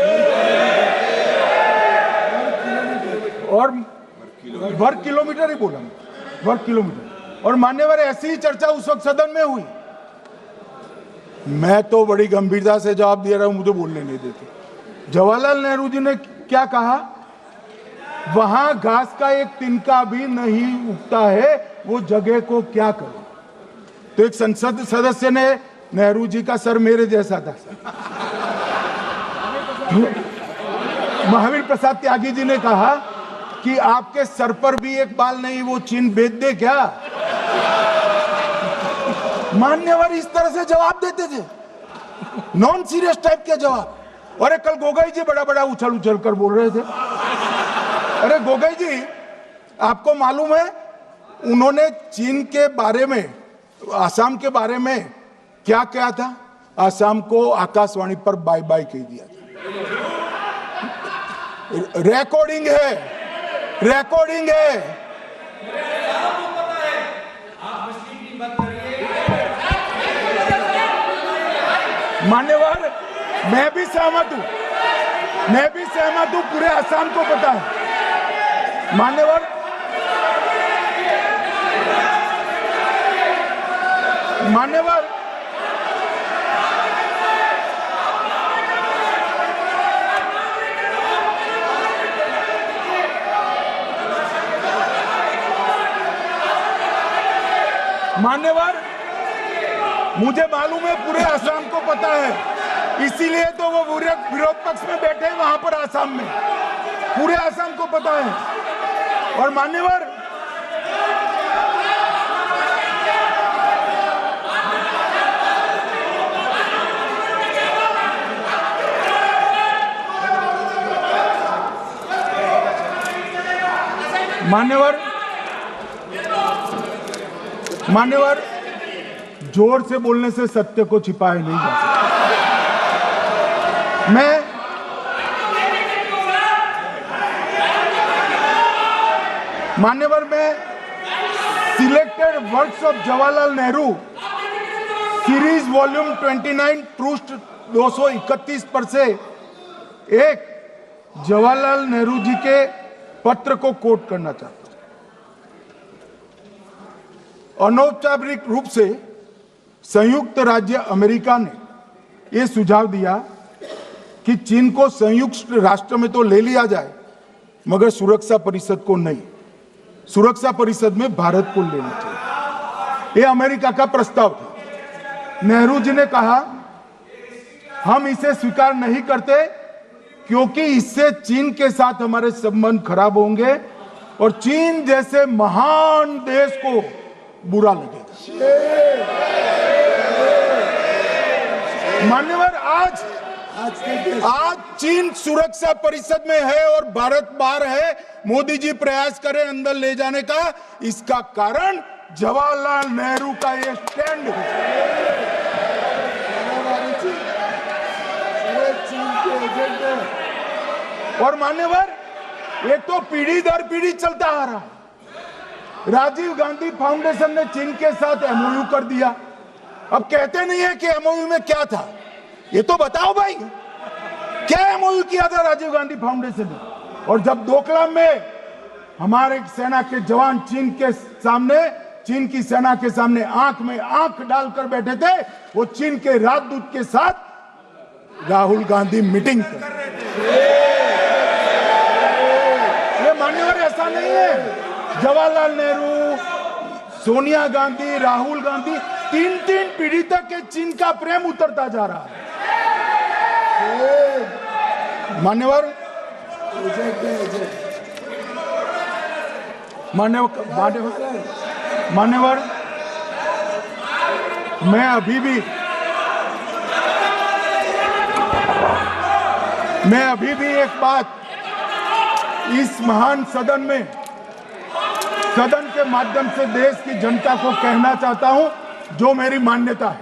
और वर्ग किलोमीटर ही बोला, वर्ग किलोमीटर। और मान्यवर, ऐसी ही चर्चा उस वक्त सदन में हुई। मैं तो बड़ी गंभीरता से जवाब दे रहा हूं, मुझे बोलने नहीं देते। जवाहरलाल नेहरू जी ने क्या कहा? वहां घास का एक तिनका भी नहीं उगता है, वो जगह को क्या करे? तो एक संसद सदस्य ने, नेहरू जी का सर मेरे जैसा था, महावीर प्रसाद त्यागी जी ने कहा कि आपके सर पर भी एक बाल नहीं, वो चीन बेच दे क्या? मान्यवर इस तरह से जवाब देते थे, नॉन सीरियस टाइप के जवाब। और कल गोगोई जी बड़ा बड़ा उछल उछल कर बोल रहे थे। अरे गोगोई जी, आपको मालूम है उन्होंने चीन के बारे में, आसाम के बारे में क्या क्या था? आसाम को आकाशवाणी पर बाय बाय कह दिया था। रिकॉर्डिंग है, रिकॉर्डिंग है। मान्यवर, मैं भी सहमत हूं, मैं भी सहमत हूं, पूरे आसाम को पता है। मान्यवर, मान्यवर, मान्यवर, मुझे मालूम है पूरे आसाम को पता है, इसीलिए तो वो विरोध पक्ष में बैठे हैं वहां पर आसाम में, पूरे आसाम को पता है। और मान्यवर, मान्यवर, जोर से बोलने से सत्य को छिपाया नहीं जा सकता। मान्यवर, मैं selected works of Jawaharlal Nehru series volume 29 पृष्ठ 231 पर से एक जवाहरलाल नेहरू जी के पत्र को कोट करना चाहता हूं। अनौपचारिक रूप से संयुक्त राज्य अमेरिका ने यह सुझाव दिया कि चीन को संयुक्त राष्ट्र में तो ले लिया जाए, मगर सुरक्षा परिषद को नहीं, सुरक्षा परिषद में भारत को लेना चाहिए। यह अमेरिका का प्रस्ताव था। नेहरू जी ने कहा हम इसे स्वीकार नहीं करते, क्योंकि इससे चीन के साथ हमारे संबंध खराब होंगे और चीन जैसे महान देश को बुरा लगेगा। मान्यवर, आज चीन सुरक्षा परिषद में है और भारत बाहर है। मोदी जी प्रयास करें अंदर ले जाने का। इसका कारण जवाहरलाल नेहरू का ये स्टैंड है। और मान्यवर, ये तो पीढ़ी दर पीढ़ी चलता आ रहा है। राजीव गांधी फाउंडेशन ने चीन के साथ एमओयू कर दिया। अब कहते नहीं है कि एमओयू में क्या था, ये तो बताओ भाई, क्या एमओयू किया था राजीव गांधी फाउंडेशन ने? और जब डोकलाम में हमारे सेना के जवान चीन की सेना के सामने आंख में आंख डालकर बैठे थे, वो चीन के राजदूत के साथ राहुल गांधी मीटिंग कर रहे थे। ये मान्यवर, ऐसा नहीं है। जवाहरलाल नेहरू, सोनिया गांधी, राहुल गांधी, तीन पीढ़ी तक के चीन का प्रेम उतरता जा रहा है। मान्यवर, मैं अभी भी एक बात इस महान सदन के माध्यम से देश की जनता को कहना चाहता हूं, जो मेरी मान्यता है।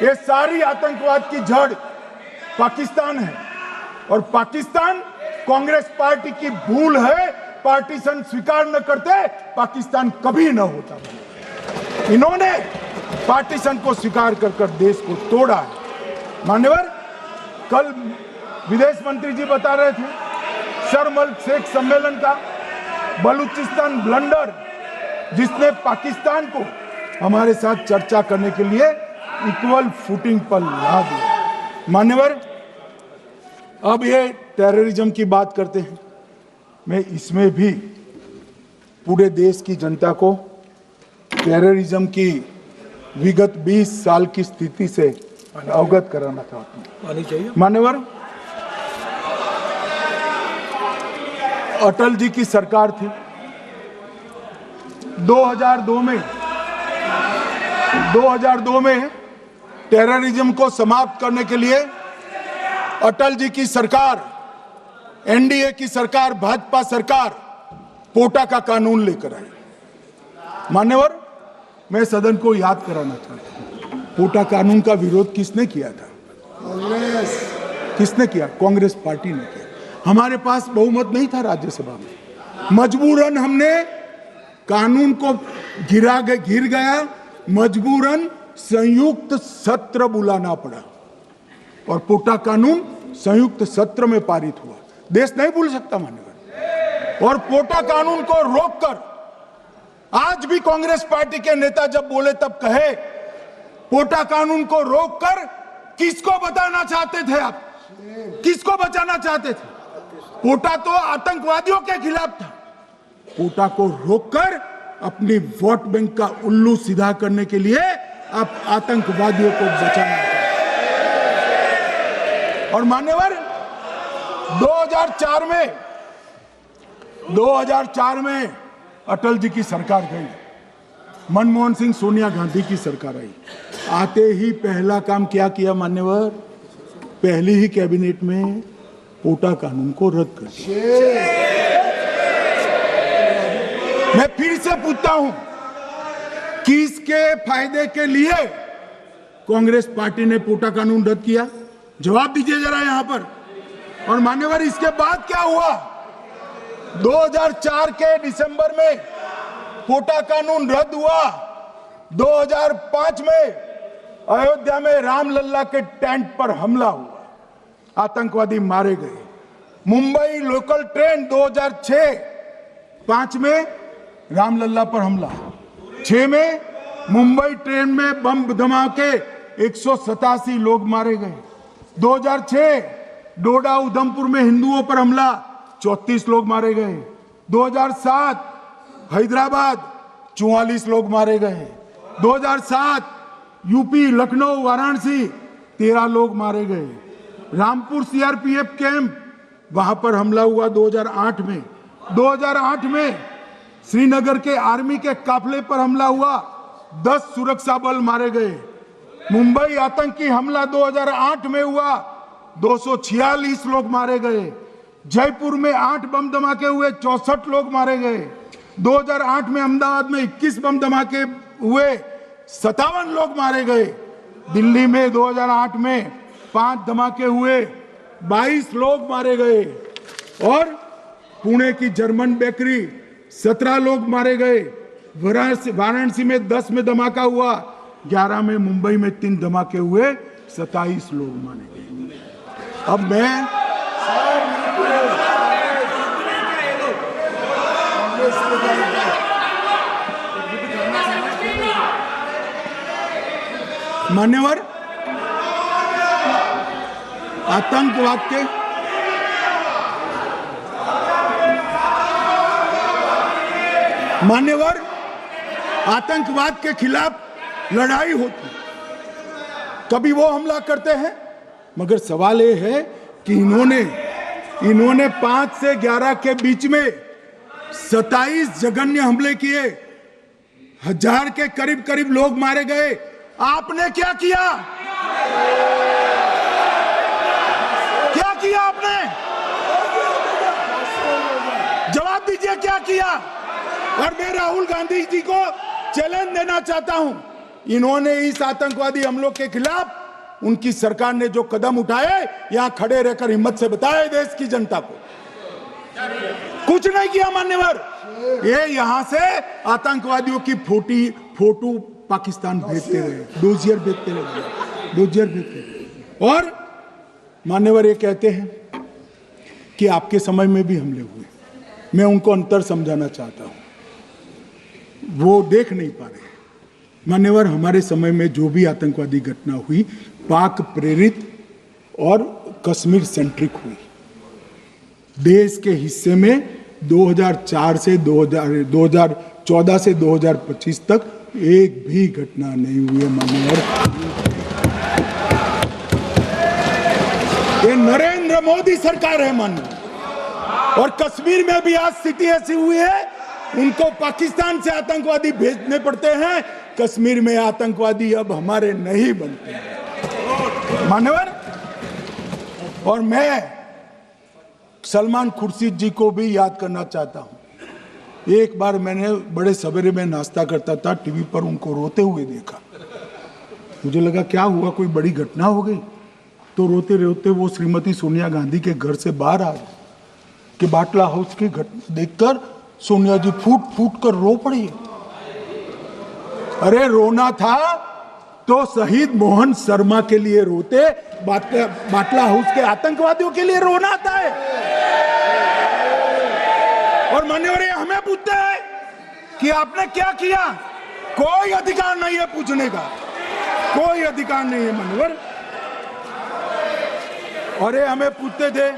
ये सारी आतंकवाद की जड़ पाकिस्तान है और पाकिस्तान कांग्रेस पार्टी की भूल है। पार्टीशन स्वीकार न करते, पाकिस्तान कभी न होता। इन्होंने पार्टीशन को स्वीकार कर देश को तोड़ा है। मान्यवर, कल विदेश मंत्री जी बता रहे थे शर्म अल शेख सम्मेलन का बलूचिस्तान ब्लंडर, जिसने पाकिस्तान को हमारे साथ चर्चा करने के लिए इक्वल फुटिंग पर ला दिया। मान्यवर, अब ये टेररिज्म की बात करते हैं। मैं इसमें भी पूरे देश की जनता को टेररिज्म की विगत 20 साल की स्थिति से अवगत कराना चाहता हूं। मान्यवर, अटल जी की सरकार थी। 2002 में टेररिज्म को समाप्त करने के लिए अटल जी की सरकार, एनडीए की सरकार, भाजपा सरकार पोटा का कानून लेकर आई। मान्यवर, मैं सदन को याद कराना चाहता हूं, पोटा कानून का विरोध किसने किया था? कांग्रेस। किसने किया? कांग्रेस पार्टी ने किया। हमारे पास बहुमत नहीं था राज्यसभा में। मजबूरन हमने कानून को घिर गया, मजबूरन संयुक्त सत्र बुलाना पड़ा और पोटा कानून संयुक्त सत्र में पारित हुआ। देश नहीं भूल सकता मान्यवर। और पोटा कानून को रोककर आज भी कांग्रेस पार्टी के नेता जब बोले तब कहे, पोटा कानून को रोककर किसको बताना चाहते थे आप? किसको बचाना चाहते थे? पोटा तो आतंकवादियों के खिलाफ था। पोटा को रोककर अपनी वोट बैंक का उल्लू सीधा करने के लिए आप आतंकवादियों को बचाना चाहते। और मान्यवर, 2004 में अटल जी की सरकार गई, मनमोहन सिंह, सोनिया गांधी की सरकार आई। आते ही पहला काम क्या किया मान्यवर? पहली ही कैबिनेट में पोटा कानून को रद्द कर दिया। मैं फिर से पूछता हूं, किसके फायदे के लिए कांग्रेस पार्टी ने पोटा कानून रद्द किया? जवाब दीजिए जरा यहां पर। और मान्यवर, इसके बाद क्या हुआ? 2004 के दिसंबर में पोटा कानून रद्द हुआ। 2005 में अयोध्या में रामलल्ला के टेंट पर हमला हुआ, आतंकवादी मारे गए। मुंबई लोकल ट्रेन 2006-5 में रामलल्ला पर हमला। 6 में मुंबई ट्रेन में बम धमाके 187 लोग मारे गए। 2006 डोडा उधमपुर में हिंदुओं पर हमला, 34 लोग मारे गए। 2007 हैदराबाद 44 लोग मारे गए। 2007 यूपी लखनऊ वाराणसी 13 लोग मारे गए। रामपुर सीआरपीएफ कैंप, वहां पर हमला हुआ 2008 में, 2008 में श्रीनगर के आर्मी के काफिले पर हमला हुआ, 10 सुरक्षा बल मारे गए। मुंबई आतंकी हमला 2008 में हुआ, 246 लोग मारे गए। जयपुर में 8 बम धमाके हुए, 64 लोग मारे गए। 2008 में अहमदाबाद में 21 बम धमाके हुए, 57 लोग मारे गए। दिल्ली में 2008 में 5 धमाके हुए, 22 लोग मारे गए। और पुणे की जर्मन बेकरी 17 लोग मारे गए। वाराणसी में 10 में धमाका हुआ, 11 में मुंबई में 3 धमाके हुए, 27 लोग मारे गए। अब मैं मान्यवर आतंकवाद के खिलाफ लड़ाई होती, कभी वो हमला करते हैं, मगर सवाल ये है कि इन्होंने 5 से 11 के बीच में 27 जघन्य हमले किए, 1000 के करीब लोग मारे गए। आपने क्या किया? क्या किया आपने? जवाब दीजिए, क्या किया? और मैं राहुल गांधी जी को चैलेंज देना चाहता हूं, इन्होंने इस आतंकवादी हमलों के खिलाफ उनकी सरकार ने जो कदम उठाए, यहां खड़े रहकर हिम्मत से बताए देश की जनता को, कुछ नहीं किया मान्यवर। ये यहां से आतंकवादियों की फोटो पाकिस्तान भेजते रहे, डोजियर भेजते रहे। और मान्यवर ये कहते हैं कि आपके समय में भी हमले हुए। मैं उनको अंतर समझाना चाहता हूं, वो देख नहीं पा रहे। मान्यवर, हमारे समय में जो भी आतंकवादी घटना हुई, पाक प्रेरित और कश्मीर सेंट्रिक हुई। देश के हिस्से में 2004 से 2014 से 2025 तक एक भी घटना नहीं हुई है मान्यवर। ये नरेंद्र मोदी सरकार है मान्यवर। और कश्मीर में भी आज स्थिति ऐसी हुई है, उनको पाकिस्तान से आतंकवादी भेजने पड़ते हैं। कश्मीर में आतंकवादी अब हमारे नहीं बनते हैं मान्यवर। और मैं सलमान खुर्शीद जी को भी याद करना चाहता हूं। एक बार मैंने बड़े सवेरे में नाश्ता करता था, टीवी पर उनको रोते हुए देखा। मुझे लगा क्या हुआ, कोई बड़ी घटना हो गई। तो रोते रोते वो श्रीमती सोनिया गांधी के घर से बाहर आ गए कि बाटला हाउस की घटना देखकर सोनिया जी फूट कर रो पड़ी। अरे रोना था तो शहीद मोहन शर्मा के लिए रोते, बाटला हाउस के आतंकवादियों के लिए रोना आता है। और मान्यवर हमें पूछते हैं कि आपने क्या किया। कोई अधिकार नहीं है पूछने का, कोई अधिकार नहीं है मान्यवर। और ये हमें पूछते थे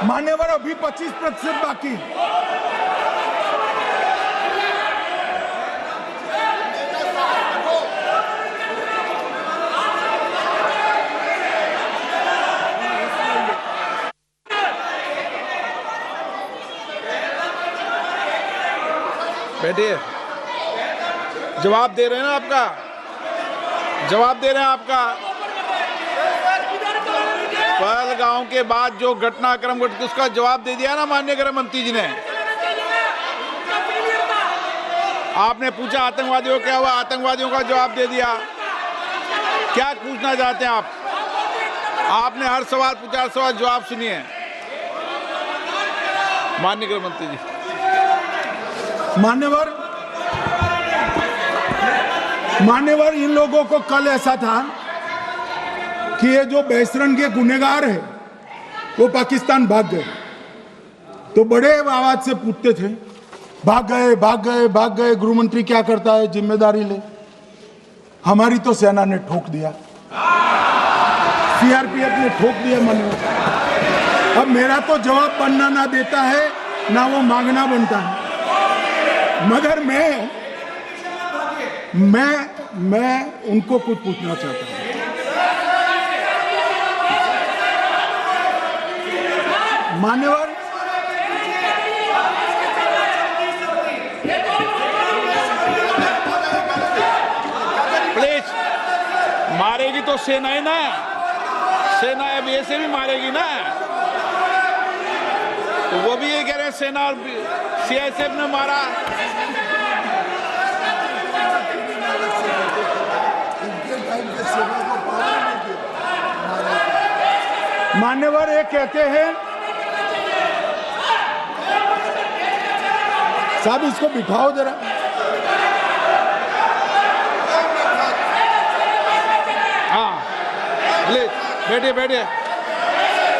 मान्यवर, अभी 25% बाकी। बैठिए, जवाब दे रहे हैं ना आपका, जवाब दे रहे हैं आपका। पहलगांव के बाद जो घटनाक्रम घटित उसका जवाब दे दिया ना माननीय गृह मंत्री जी ने। आपने पूछा आतंकवादियों क्या हुआ, आतंकवादियों का जवाब दे दिया। क्या पूछना चाहते हैं आप? आपने हर सवाल पूछा, हर सवाल जवाब सुनिए माननीय गृह मंत्री जी। मान्यवर, इन लोगों को कल ऐसा था कि ये जो बेसरन के गुनहगार है वो पाकिस्तान भाग गए, तो बड़े आवाज से पूछते थे भाग गए भाग गए भाग गए, गृह मंत्री क्या करता है, जिम्मेदारी ले। हमारी तो सेना ने ठोक दिया, सीआरपीएफ ने ठोक दिया मान्यवर। अब मेरा तो जवाब बनना ना देता है ना वो मांगना बनता है। मगर मैं उनको कुछ पूछना चाहता हूं। मान्यवर, प्लीज, मारेगी तो सेना है ना, सेना अब ऐसे भी मारेगी ना, तो वो भी ये कह रहे हैं सेना और सीआईएसएफ ने मारा। मान्यवर ये कहते हैं, साहब इसको बिठाओ जरा। हाँ, प्लीज बैठिए बैठिए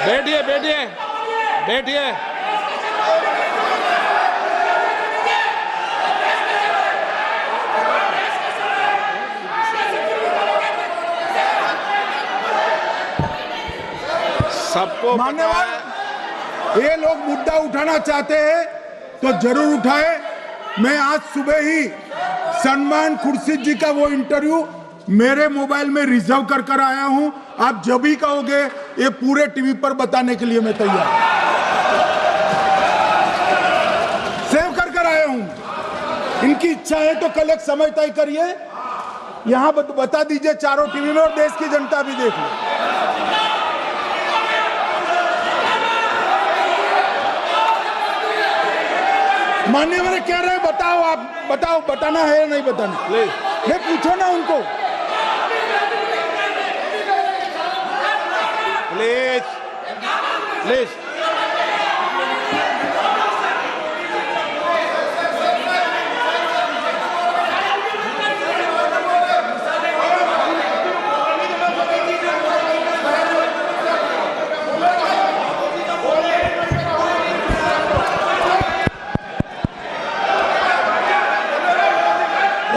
बैठिए बैठिए बैठिए। सबको मान्यवर, ये लोग मुद्दा उठाना चाहते हैं तो जरूर उठाए। मैं आज सुबह ही सलमान खुर्शीद जी का वो इंटरव्यू मेरे मोबाइल में रिजर्व कर आया हूं। आप जब भी कहोगे ये पूरे टीवी पर बताने के लिए मैं तैयार हूं। सेव कर आया हूं। इनकी इच्छा है तो कल एक समय तय करिए, यहां बता दीजिए चारों टीवी में, और देश की जनता भी देख लो। मान्यवर कह रहे हैं बताओ, आप बताओ, बताना है या नहीं बताना? नहीं, पूछो ना उनको। Please please.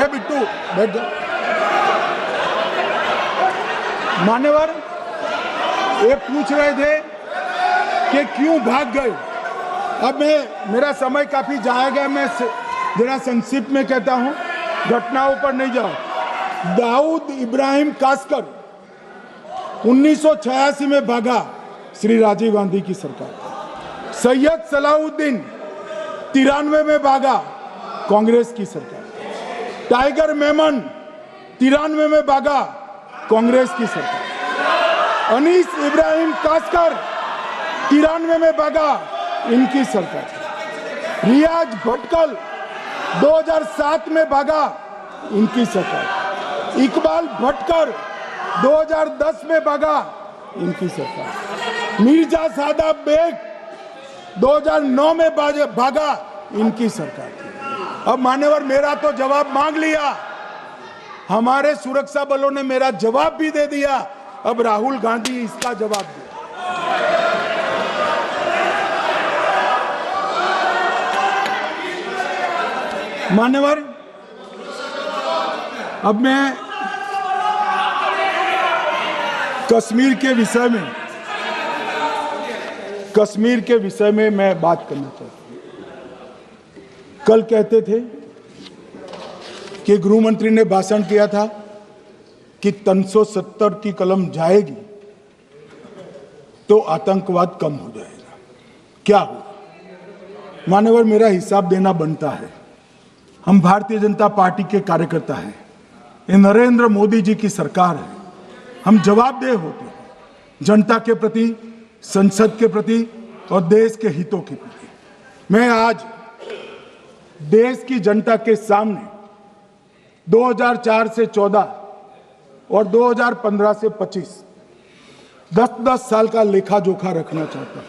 बिट्टू बैठ जाओ। मान्यवर ये पूछ रहे थे कि क्यों भाग गए। अब मेरा समय काफी जाया गया, मैं जरा संक्षिप्त में कहता हूं, घटनाओं पर नहीं जाऊं। दाऊद इब्राहिम कासकर 1986 में भागा, श्री राजीव गांधी की सरकार। सैयद सलाउद्दीन 93 में भागा, कांग्रेस की सरकार। टाइगर मेमन 93 में भागा, कांग्रेस की सरकार। अनीस इब्राहिम कासकर 93 में भागा, इनकी सरकार। रियाज भटकल 2007 में भागा, इनकी सरकार। इकबाल भटकर 2010 में भागा, इनकी सरकार। मिर्जा सादा बेग 2009 में भागा, इनकी सरकार थी। अब मान्यवर मेरा तो जवाब मांग लिया, हमारे सुरक्षा बलों ने मेरा जवाब भी दे दिया, अब राहुल गांधी इसका जवाब दे। मान्यवर अब मैं कश्मीर के विषय में मैं बात करना चाहता हूं। कल कहते थे कि गृह मंत्री ने भाषण किया था कि 370 की कलम जाएगी तो आतंकवाद कम हो जाएगा। क्या हो? मान्यवर मेरा हिसाब देना बनता है। हम भारतीय जनता पार्टी के कार्यकर्ता हैं, ये नरेंद्र मोदी जी की सरकार है, हम जवाबदेह होते हैं जनता के प्रति, संसद के प्रति और देश के हितों के प्रति। मैं आज देश की जनता के सामने 2004 से 14 और 2015 से 25 10 साल का लेखा जोखा रखना चाहता हूं।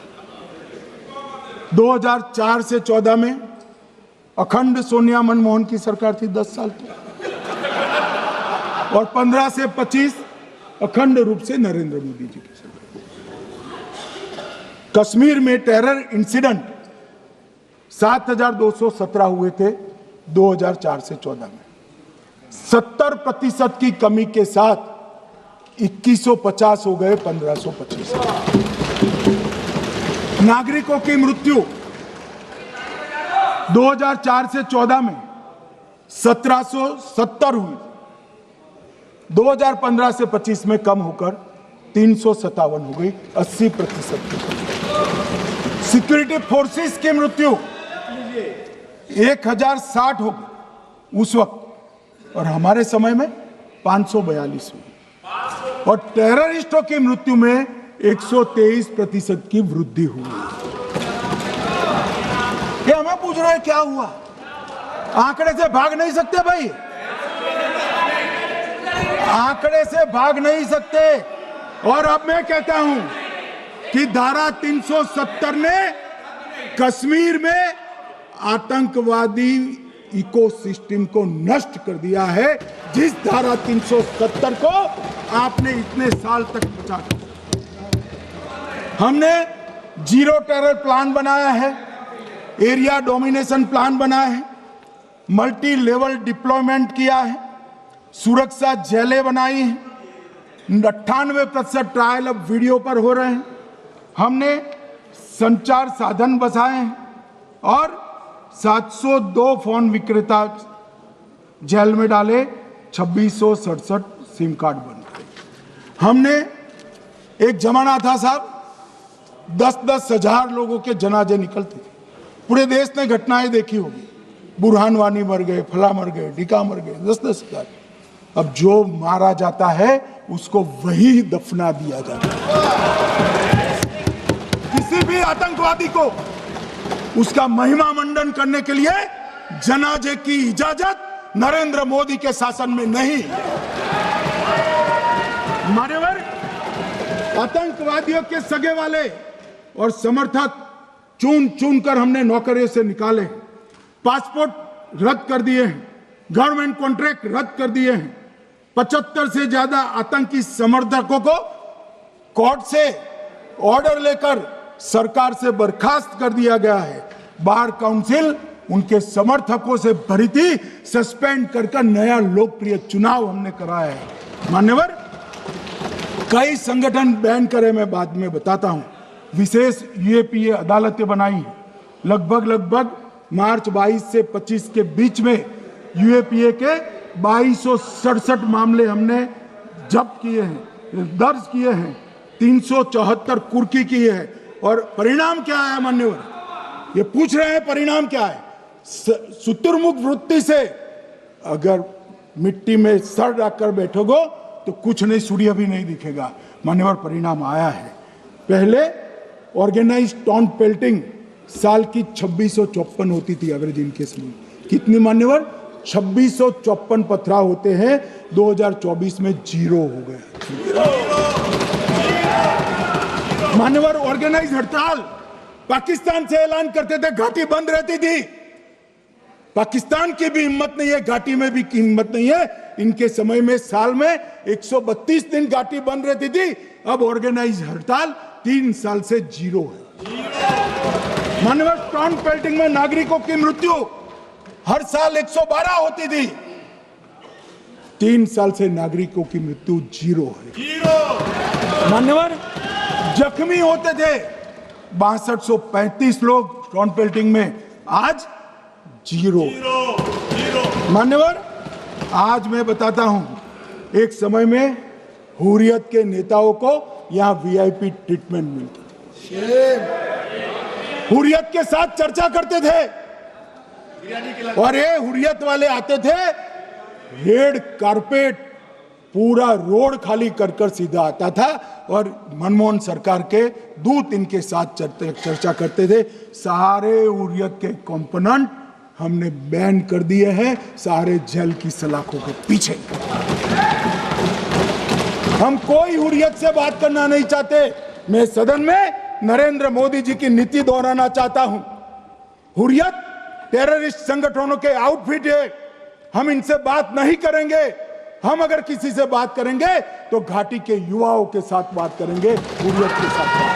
2004 से 14 में अखंड सोनिया मनमोहन की सरकार थी 10 साल की, और 15 से 25 अखंड रूप से नरेंद्र मोदी जी की सरकार। कश्मीर में टेरर इंसिडेंट 7217 हुए थे 2004 से 14 में। 70% की कमी के साथ 2150 हो गए 1525। नागरिकों की मृत्यु 2004 से 14 में 1770 हुई, 2015 से 25 में कम होकर 357 हो गई, 80%। सिक्योरिटी फोर्सेस की मृत्यु 1060 हो गई उस वक्त, और हमारे समय में 542 हुई, और टेररिस्टों की मृत्यु में 123% की वृद्धि हुई। ये हमें पूछ रहे हैं क्या हुआ? आंकड़े से भाग नहीं सकते भाई, आंकड़े से भाग नहीं सकते। और अब मैं कहता हूं कि धारा 370 ने कश्मीर में आतंकवादी इकोसिस्टम को नष्ट कर दिया है, जिस धारा 370 को आपने इतने साल तक बचा कर। हमने जीरो टेरर प्लान बनाया है, एरिया डोमिनेशन प्लान बनाया है, मल्टी लेवल डिप्लॉयमेंट किया है, सुरक्षा जेलें बनाई हैं, 98% ट्रायल अब वीडियो पर हो रहे हैं, हमने संचार साधन बसाए हैं, और 702 फोन विक्रेता जेल में डाले, 2667 सिम कार्ड बन गए। हमने, एक जमाना था साहब 10-10 हजार लोगों के जनाजे निकलते थे, पूरे देश ने घटनाएं देखी होगी, बुरहान वानी मर गए, फला मर गए, ढिका मर गए, 10-10 हजार। अब जो मारा जाता है उसको वही दफना दिया जाता है। किसी भी आतंकवादी को उसका महिमा मंडन करने के लिए जनाजे की इजाजत नरेंद्र मोदी के शासन में नहीं। मान्यवर, आतंकवादियों के सगे वाले और समर्थक चुन चुन कर हमने नौकरियों से निकाले, पासपोर्ट रद्द कर दिए हैं, गवर्नमेंट कॉन्ट्रैक्ट रद्द कर दिए हैं, 75 से ज्यादा आतंकी समर्थकों को कोर्ट से ऑर्डर लेकर सरकार से बर्खास्त कर दिया गया है। बार काउंसिल उनके समर्थकों से भरी थी, सस्पेंड कर नया लोकप्रिय चुनाव हमने कराया है। मान्यवर, कई संगठन बैन करे, मैं बाद में बताता हूं। विशेष यूएपीए अदालतें बनाई हैं, लगभग मार्च 22 से 25 के बीच में यूएपीए के 2267 मामले हमने जब्त किए हैं, दर्ज किए हैं, 374 कुर्की किए हैं। और परिणाम क्या है मान्यवर? ये पूछ रहे हैं परिणाम क्या है? शुतुरमुख वृत्ति से अगर मिट्टी में सर रखकर बैठोगे तो कुछ नहीं, सूर्य भी नहीं दिखेगा। मान्यवर, परिणाम आया है। पहले ऑर्गेनाइज टाउन पेल्टिंग साल की 2654 होती थी एवरेज इनके समय। कितनी मान्यवर? 2654 पथराव होते हैं, 2024 में 0 हो गए। मान्यवर, ऑर्गेनाइज हड़ताल पाकिस्तान से ऐलान करते थे, घाटी बंद रहती थी। पाकिस्तान की भी हिम्मत नहीं है, घाटी में भी हिम्मत नहीं है। इनके समय में साल में 132 दिन घाटी बंद रहती थी, अब ऑर्गेनाइज हड़ताल 3 साल से 0 है। मान्यवर, टाउन पेल्टिंग में नागरिकों की मृत्यु हर साल 112 होती थी, 3 साल से नागरिकों की मृत्यु 0 है। मान्यवर, जख्मी होते थे 6235 लोग टाउन पेल्टिंग में, आज 0। मान्यवर, आज मैं बताता हूं, एक समय में हुर्रियत के नेताओं को यहां वीआईपी ट्रीटमेंट मिलती थी, हुर्रियत के साथ चर्चा करते थे, और ये हुर्रियत वाले आते थे, रेड कारपेट पूरा रोड खाली कर सीधा आता था, और मनमोहन सरकार के दूत इनके साथ चर्चा करते थे। सारे हुर्रियत के कंपोनेंट हमने बैन कर दिए हैं, सारे जेल की सलाखों के पीछे। हम कोई हुर्रियत से बात करना नहीं चाहते। मैं सदन में नरेंद्र मोदी जी की नीति दोहराना चाहता हूं। हुर्रियत टेररिस्ट संगठनों के आउटफिट है, हम इनसे बात नहीं करेंगे। हम अगर किसी से बात करेंगे तो घाटी के युवाओं के साथ बात करेंगे, हुर्रियत के साथ बात।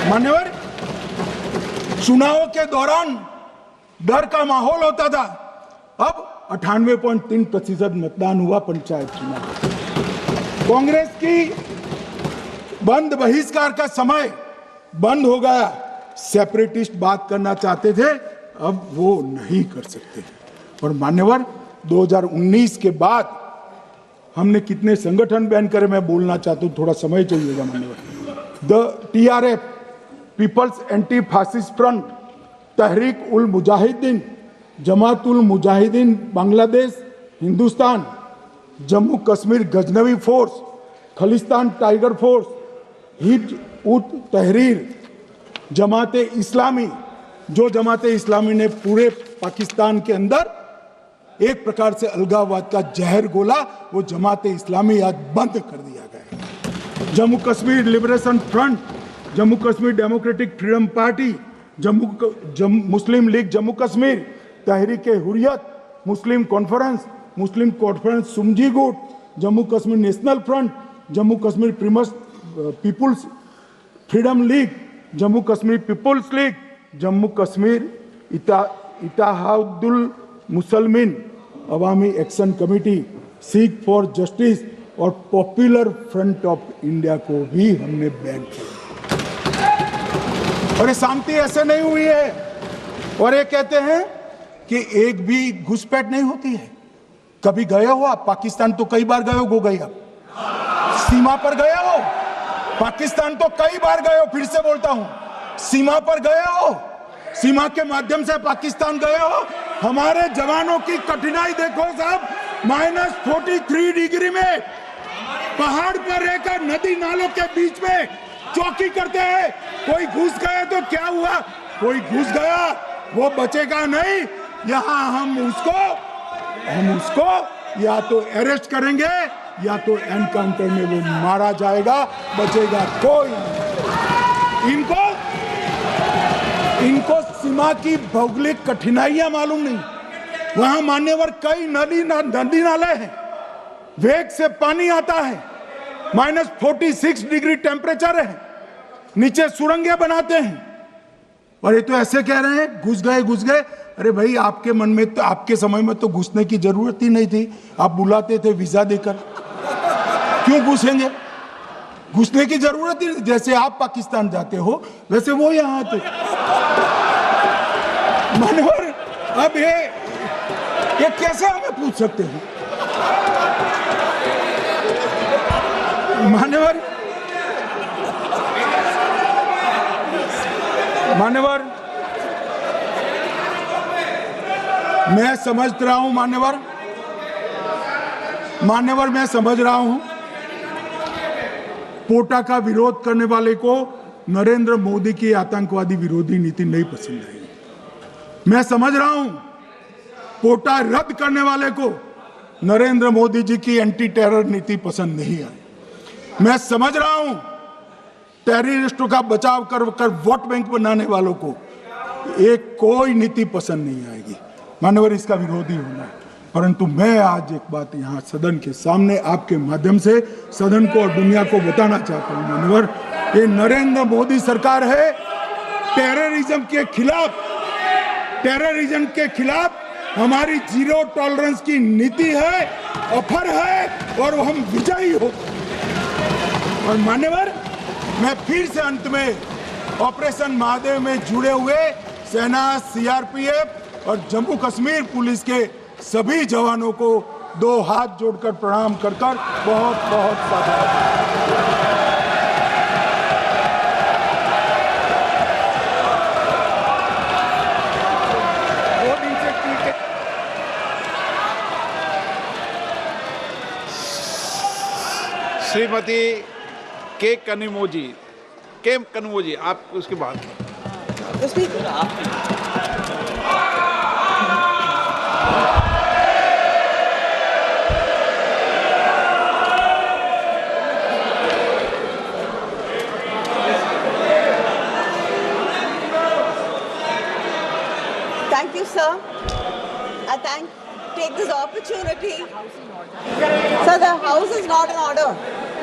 मान्यवर, चुनाव के दौरान डर का माहौल होता था, अब 98.3% मतदान हुआ पंचायत चुनाव। कांग्रेस की बंद बहिष्कार का समय बंद हो गया। सेपरेटिस्ट बात करना चाहते थे, अब वो नहीं कर सकते। और मान्यवर 2019 के बाद हमने कितने संगठन बैन करे, मैं बोलना चाहता हूं, थोड़ा समय चाहिएगा मान्यवर। The TRF, people's anti fascist front, Tehreek ul Mujahideen, Jamaat ul Mujahideen Bangladesh Hindustan, Jammu Kashmir Ghaznavi force, Khalistan tiger force, Hizb ut Tahrir, जमाते इस्लामी, जो जमाते इस्लामी ने पूरे पाकिस्तान के अंदर एक प्रकार से अलगाववाद का जहर गोला, वो जमाते इस्लामी आज बंद कर दिया गया। Jammu Kashmir liberation front, Jammu Kashmir democratic freedom party, Muslim league Jammu Kashmir, Tehreek Hurriyat, Muslim conference सुमजी गुट, Jammu Kashmir national front, Jammu Kashmir peoples freedom league, Jammu Kashmir peoples league, Jammu Kashmir Ittehadul Muslimeen Awami action committee, Sikh for justice और पॉपुलर फ्रंट ऑफ इंडिया को भी हमने बैन किया। और ये शांति ऐसे नहीं हुई है। और ये कहते हैं कि एक भी घुसपैठ नहीं होती है। कभी गए हो आप पाकिस्तान? तो कई बार गए हो गई आप सीमा पर गए हो? पाकिस्तान तो कई बार गए हो, फिर से बोलता हूं, सीमा पर गए हो, सीमा के माध्यम से पाकिस्तान गए हो। हमारे जवानों की कठिनाई देखो साहब, -43 डिग्री में पहाड़ पर रहकर नदी नालों के बीच में चौकी करते हैं। कोई घुस गए तो क्या हुआ? कोई घुस गया वो बचेगा नहीं। यहां हम उसको या तो अरेस्ट करेंगे या तो एनकाउंटर में वो मारा जाएगा, बचेगा कोई नहीं। इनको सीमा की भौगोलिक कठिनाइयां मालूम नहीं। वहां मान्यवर कई नदी नाले हैं, वेग से पानी आता है, -46 डिग्री टेम्परेचर है, नीचे सुरंगें बनाते हैं। और ये तो ऐसे कह रहे हैं घुस गए। अरे भाई, आपके मन में तो, आपके समय में तो घुसने की जरूरत ही नहीं थी। आप बुलाते थे वीजा देकर, क्यों घुसेंगे? घुसने की जरूरत ही, जैसे आप पाकिस्तान जाते हो वैसे वो यहां आते। मानवर, अब ये कैसे हमें पूछ सकते हैं? मान्यवर, मैं समझ रहा हूं, मान्यवर मैं समझ रहा हूं, पोटा का विरोध करने वाले को नरेंद्र मोदी की आतंकवादी विरोधी नीति नहीं पसंद आई। मैं समझ रहा हूं, पोटा रद्द करने वाले को नरेंद्र मोदी जी की एंटी टेरर नीति पसंद नहीं आई। मैं समझ रहा हूं, टेररिस्टों का बचाव कर वोट बैंक बनाने वालों को एक कोई नीति पसंद नहीं आएगी। मानवर, इसका विरोधी होना है। परंतु मैं आज एक बात यहाँ सदन के सामने आपके माध्यम से सदन को और दुनिया को बताना चाहता हूँ। मानवर, ये नरेंद्र मोदी सरकार है, टेररिज्म के खिलाफ हमारी जीरो टॉलरेंस की नीति है, ऑफर है, और हम विजयी हो। और मान्यवर, मैं फिर से अंत में ऑपरेशन महादेव में जुड़े हुए सेना, CRPF और जम्मू कश्मीर पुलिस के सभी जवानों को 2 हाथ जोड़कर प्रणाम कर बहुत साधुवाद। श्रीमती के कनिमोजी, आप उसके बाद Thank you, sir. I take this opportunity. Sir, the house is not in order.